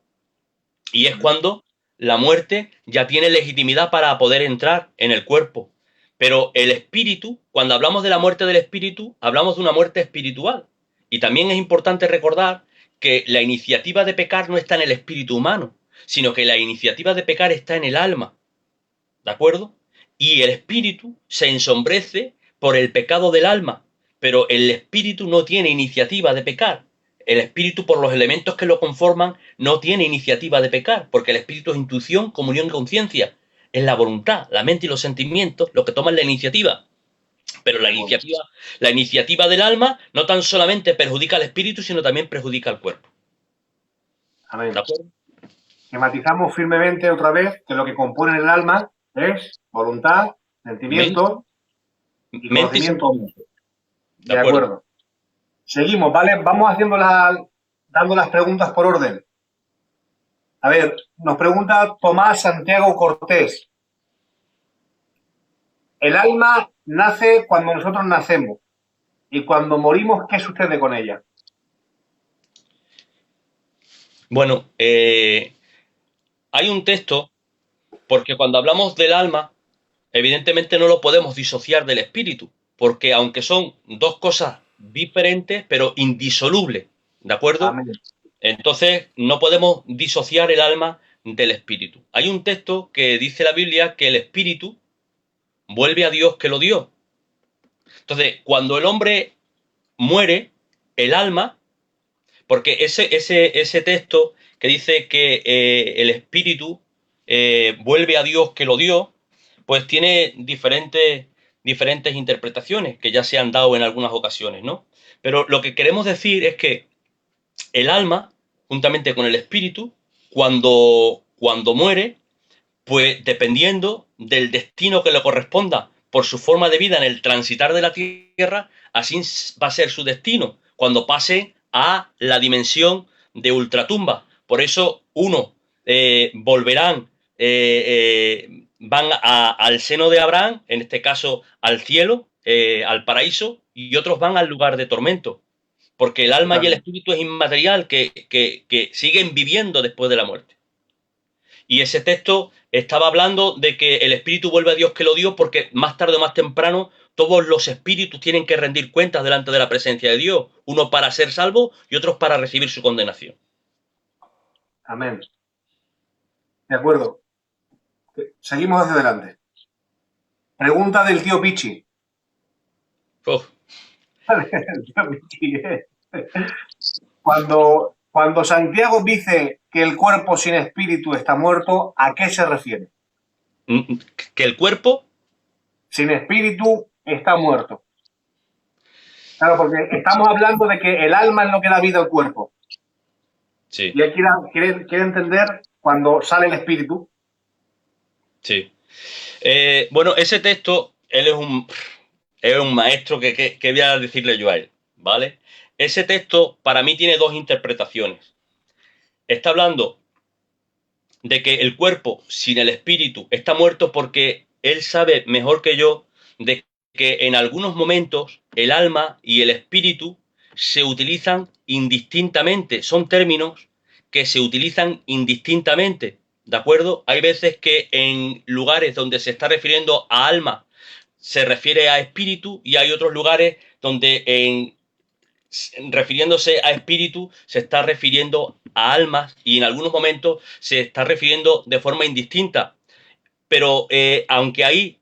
Y es cuando la muerte ya tiene legitimidad para poder entrar en el cuerpo. Pero el espíritu, cuando hablamos de la muerte del espíritu, hablamos de una muerte espiritual. Y también es importante recordar que la iniciativa de pecar no está en el espíritu humano, sino que la iniciativa de pecar está en el alma. ¿De acuerdo? Y el espíritu se ensombrece por el pecado del alma, pero el espíritu no tiene iniciativa de pecar. El espíritu, por los elementos que lo conforman, no tiene iniciativa de pecar, porque el espíritu es intuición, comunión y conciencia. Es la voluntad, la mente y los sentimientos lo que toman la iniciativa. Pero la iniciativa del alma no tan solamente perjudica al espíritu, sino también perjudica al cuerpo. Amén. ¿De acuerdo? Que matizamos firmemente otra vez que lo que compone el alma es voluntad, sentimiento y conocimiento. De acuerdo. Seguimos, ¿vale? Vamos haciendo dando las preguntas por orden. A ver, nos pregunta Tomás Santiago Cortés. El alma nace cuando nosotros nacemos y cuando morimos, ¿qué sucede con ella? Bueno, hay un texto, porque cuando hablamos del alma, evidentemente no lo podemos disociar del espíritu, porque aunque son dos cosas diferentes, pero indisolubles, ¿de acuerdo? Amén. Entonces no podemos disociar el alma del espíritu. Hay un texto que dice la Biblia que el espíritu vuelve a Dios que lo dio. Entonces, cuando el hombre muere, el alma, porque ese texto que dice que el espíritu vuelve a Dios que lo dio, pues tiene diferentes interpretaciones que ya se han dado en algunas ocasiones, ¿no? Pero lo que queremos decir es que el alma, juntamente con el espíritu, cuando muere, pues dependiendo del destino que le corresponda por su forma de vida en el transitar de la tierra, así va a ser su destino cuando pase a la dimensión de ultratumba. Por eso volverán, van al seno de Abraham, en este caso al cielo, al paraíso, y otros van al lugar de tormento. Porque el alma y el espíritu es inmaterial, que siguen viviendo después de la muerte. Y ese texto estaba hablando de que el espíritu vuelve a Dios que lo dio, porque más tarde o más temprano todos los espíritus tienen que rendir cuentas delante de la presencia de Dios, uno para ser salvo y otros para recibir su condenación. Amén. De acuerdo. Seguimos hacia adelante. Pregunta del tío Pichi. El tío Pichi, Cuando Santiago dice que el cuerpo sin espíritu está muerto, ¿a qué se refiere? ¿Que el cuerpo? Sin espíritu está muerto. Claro, porque estamos hablando de que el alma es lo que da vida al cuerpo. Sí. Y él quiere entender cuando sale el espíritu. Sí. Bueno, ese texto, él es un maestro que voy a decirle yo a él, ¿vale? Ese texto para mí tiene dos interpretaciones. Está hablando de que el cuerpo sin el espíritu está muerto porque él sabe mejor que yo de que en algunos momentos el alma y el espíritu se utilizan indistintamente. Son términos que se utilizan indistintamente, ¿de acuerdo? Hay veces que en lugares donde se está refiriendo a alma se refiere a espíritu y hay otros lugares donde refiriéndose a espíritu se está refiriendo a almas y en algunos momentos se está refiriendo de forma indistinta. Pero aunque ahí,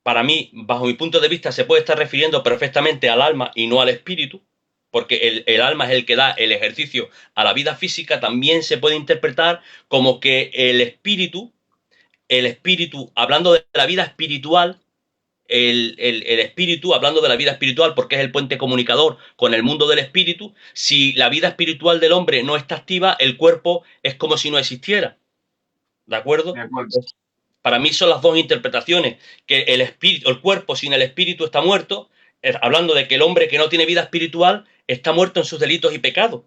para mí, bajo mi punto de vista, se puede estar refiriendo perfectamente al alma y no al espíritu, porque el alma es el que da el ejercicio a la vida física, también se puede interpretar como que el espíritu, hablando de la vida espiritual, el espíritu, hablando de la vida espiritual, porque es el puente comunicador con el mundo del espíritu, si la vida espiritual del hombre no está activa, el cuerpo es como si no existiera. ¿De acuerdo? De acuerdo. Para mí son las dos interpretaciones, que el cuerpo sin el espíritu está muerto, hablando de que el hombre que no tiene vida espiritual está muerto en sus delitos y pecados.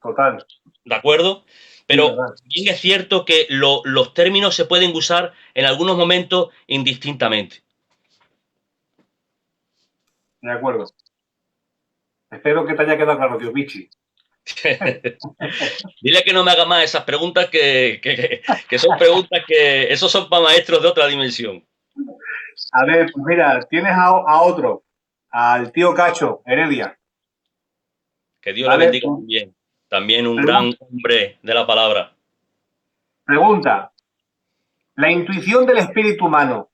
Total. ¿De acuerdo? Pero bien es cierto que los términos se pueden usar en algunos momentos indistintamente. De acuerdo. Espero que te haya quedado claro, tío Pichi. Dile que no me haga más esas preguntas que son preguntas que esos son para maestros de otra dimensión. A ver, pues mira, tienes a otro, al tío Cacho, Heredia. Que Dios le ¿Vale? bendiga también. También un Pregunta, gran hombre de la palabra. pregunta, ¿la intuición del espíritu humano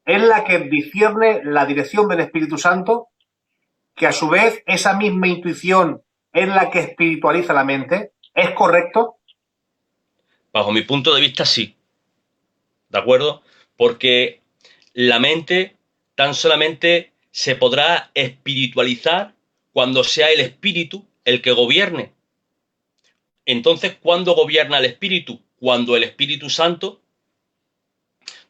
es la que discierne la dirección del Espíritu Santo? Que a su vez esa misma intuición es la que espiritualiza la mente. ¿Es correcto? Bajo mi punto de vista, sí. ¿De acuerdo? Porque la mente tan solamente se podrá espiritualizar cuando sea el espíritu el que gobierne. Entonces, ¿cuándo gobierna el espíritu? Cuando el Espíritu Santo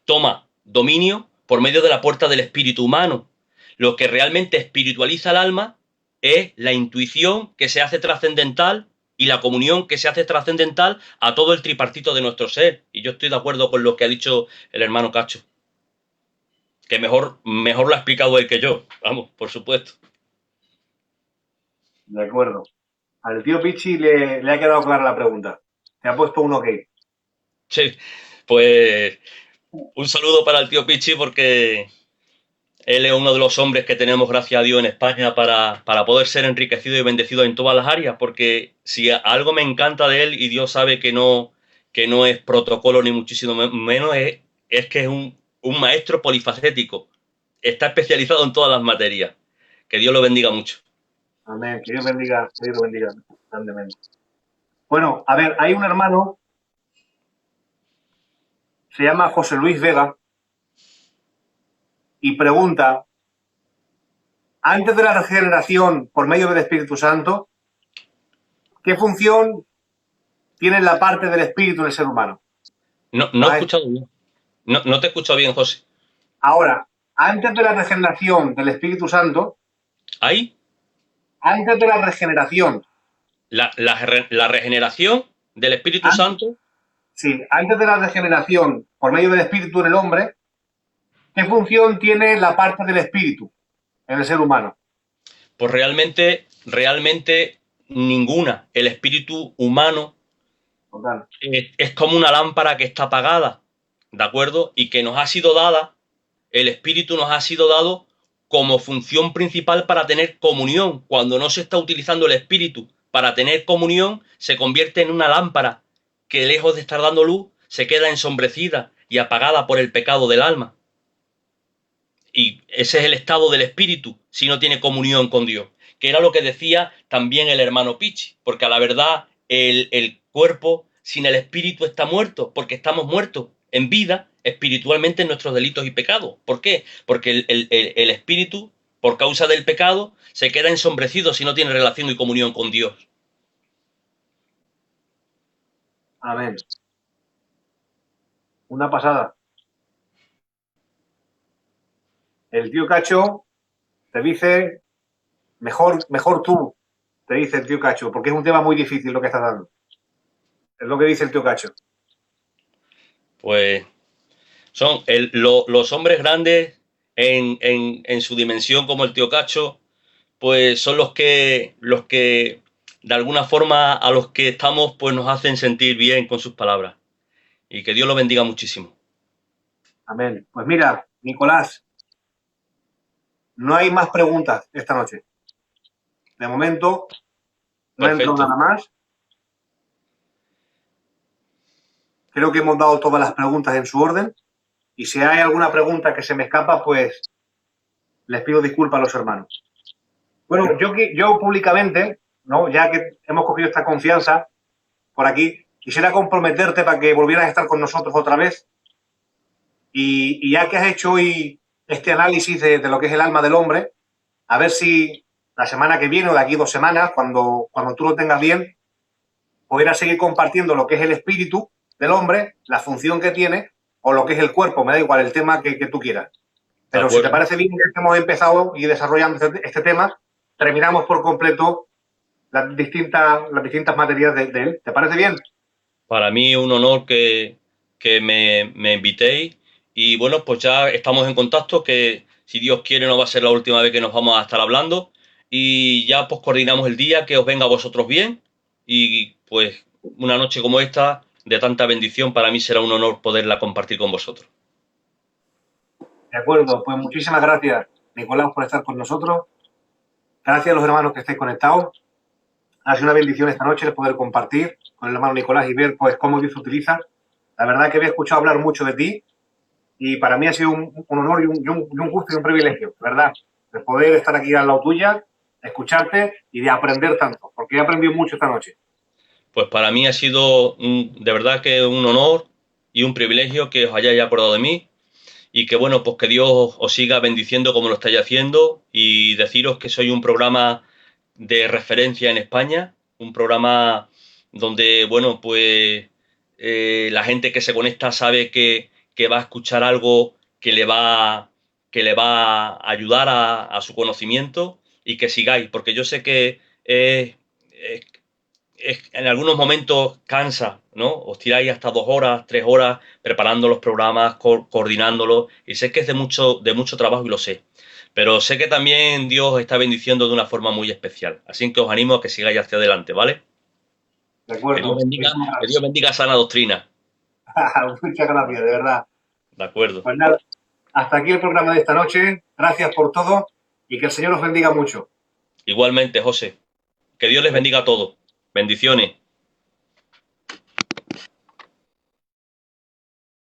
toma dominio por medio de la puerta del espíritu humano. Lo que realmente espiritualiza el alma es la intuición que se hace trascendental y la comunión que se hace trascendental a todo el tripartito de nuestro ser. Y yo estoy de acuerdo con lo que ha dicho el hermano Cacho, que mejor lo ha explicado él que yo, vamos, por supuesto. De acuerdo. Al tío Pichi le ha quedado clara la pregunta. Te ha puesto un ok. Sí, pues un saludo para el tío Pichi porque él es uno de los hombres que tenemos, gracias a Dios, en España para poder ser enriquecido y bendecido en todas las áreas, porque si algo me encanta de él, y Dios sabe que no es protocolo ni muchísimo menos, es que es un maestro polifacético. Está especializado en todas las materias. Que Dios lo bendiga mucho. Amén. Que Dios lo bendiga grandemente. Bueno, a ver, hay un hermano, se llama José Luis Vega, y pregunta, antes de la regeneración por medio del Espíritu Santo, ¿qué función tiene la parte del espíritu en el ser humano? No he escuchado bien. No te he escuchado bien, José. Ahora, antes de la regeneración del Espíritu Santo, ¿Ahí? antes de la regeneración, La regeneración del Espíritu antes, Santo. sí, antes de la regeneración por medio del Espíritu en el hombre, ¿qué función tiene la parte del espíritu en el ser humano? Pues realmente ninguna. El espíritu humano Total. es como una lámpara que está apagada, ¿de acuerdo? Y que nos ha sido dada, el espíritu nos ha sido dado como función principal para tener comunión. Cuando no se está utilizando el espíritu para tener comunión, se convierte en una lámpara que, lejos de estar dando luz, se queda ensombrecida y apagada por el pecado del alma. Y ese es el estado del espíritu si no tiene comunión con Dios, que era lo que decía también el hermano Pichi, porque a la verdad el cuerpo sin el espíritu está muerto, porque estamos muertos en vida espiritualmente en nuestros delitos y pecados. ¿Por qué? Porque el espíritu, por causa del pecado, se queda ensombrecido si no tiene relación y comunión con Dios. Amén. Una pasada. El tío Cacho te dice, mejor tú, te dice el tío Cacho, porque es un tema muy difícil lo que estás dando. Es lo que dice el tío Cacho. Pues son los hombres grandes en su dimensión, como el tío Cacho, pues son los que de alguna forma a los que estamos pues nos hacen sentir bien con sus palabras. Y que Dios lo bendiga muchísimo. Amén. Pues mira, Nicolás, no hay más preguntas esta noche. De momento, no ha entrado Perfecto. nada más. Creo que hemos dado todas las preguntas en su orden. Y si hay alguna pregunta que se me escapa, pues les pido disculpas a los hermanos. Bueno, yo públicamente, ¿no? Ya que hemos cogido esta confianza por aquí, quisiera comprometerte para que volvieras a estar con nosotros otra vez. Y ya que has hecho hoy este análisis de lo que es el alma del hombre, a ver si la semana que viene o de aquí 2 semanas, cuando tú lo tengas bien, pudieras seguir compartiendo lo que es el espíritu del hombre, la función que tiene, o lo que es el cuerpo, me da igual el tema que tú quieras. ¿De Pero si te acuerdo? parece bien que hemos empezado y desarrollando este tema, terminamos por completo las distintas materias de él. ¿Te parece bien? Para mí un honor que me invitéis. Y bueno, pues ya estamos en contacto, que si Dios quiere no va a ser la última vez que nos vamos a estar hablando. Y ya pues coordinamos el día que os venga a vosotros bien. y pues una noche como esta, de tanta bendición, para mí será un honor poderla compartir con vosotros. De acuerdo, pues muchísimas gracias, Nicolás, por estar con nosotros. Gracias a los hermanos que estéis conectados. Ha sido una bendición esta noche el poder compartir con el hermano Nicolás y ver pues cómo Dios utiliza. La verdad que había escuchado hablar mucho de ti y para mí ha sido un honor y un gusto y un privilegio, ¿verdad? De poder estar aquí al lado tuya, escucharte y de aprender tanto, porque he aprendido mucho esta noche. Pues para mí ha sido de verdad que un honor y un privilegio que os hayáis acordado de mí y que bueno, pues que Dios os siga bendiciendo como lo estáis haciendo y deciros que soy un programa de referencia en España, un programa donde, bueno, pues la gente que se conecta sabe que va a escuchar algo que le va a ayudar a su conocimiento y que sigáis, porque yo sé que en algunos momentos cansa, ¿no? Os tiráis hasta 2 horas, 3 horas preparando los programas, coordinándolos, y sé que es de mucho trabajo y lo sé. Pero sé que también Dios os está bendiciendo de una forma muy especial. Así que os animo a que sigáis hacia adelante, ¿vale? De acuerdo. Que Dios bendiga sana doctrina. Muchas gracias, de verdad. De acuerdo. Pues nada, hasta aquí el programa de esta noche. Gracias por todo y que el Señor os bendiga mucho. Igualmente, José. Que Dios les bendiga a todos. Bendiciones.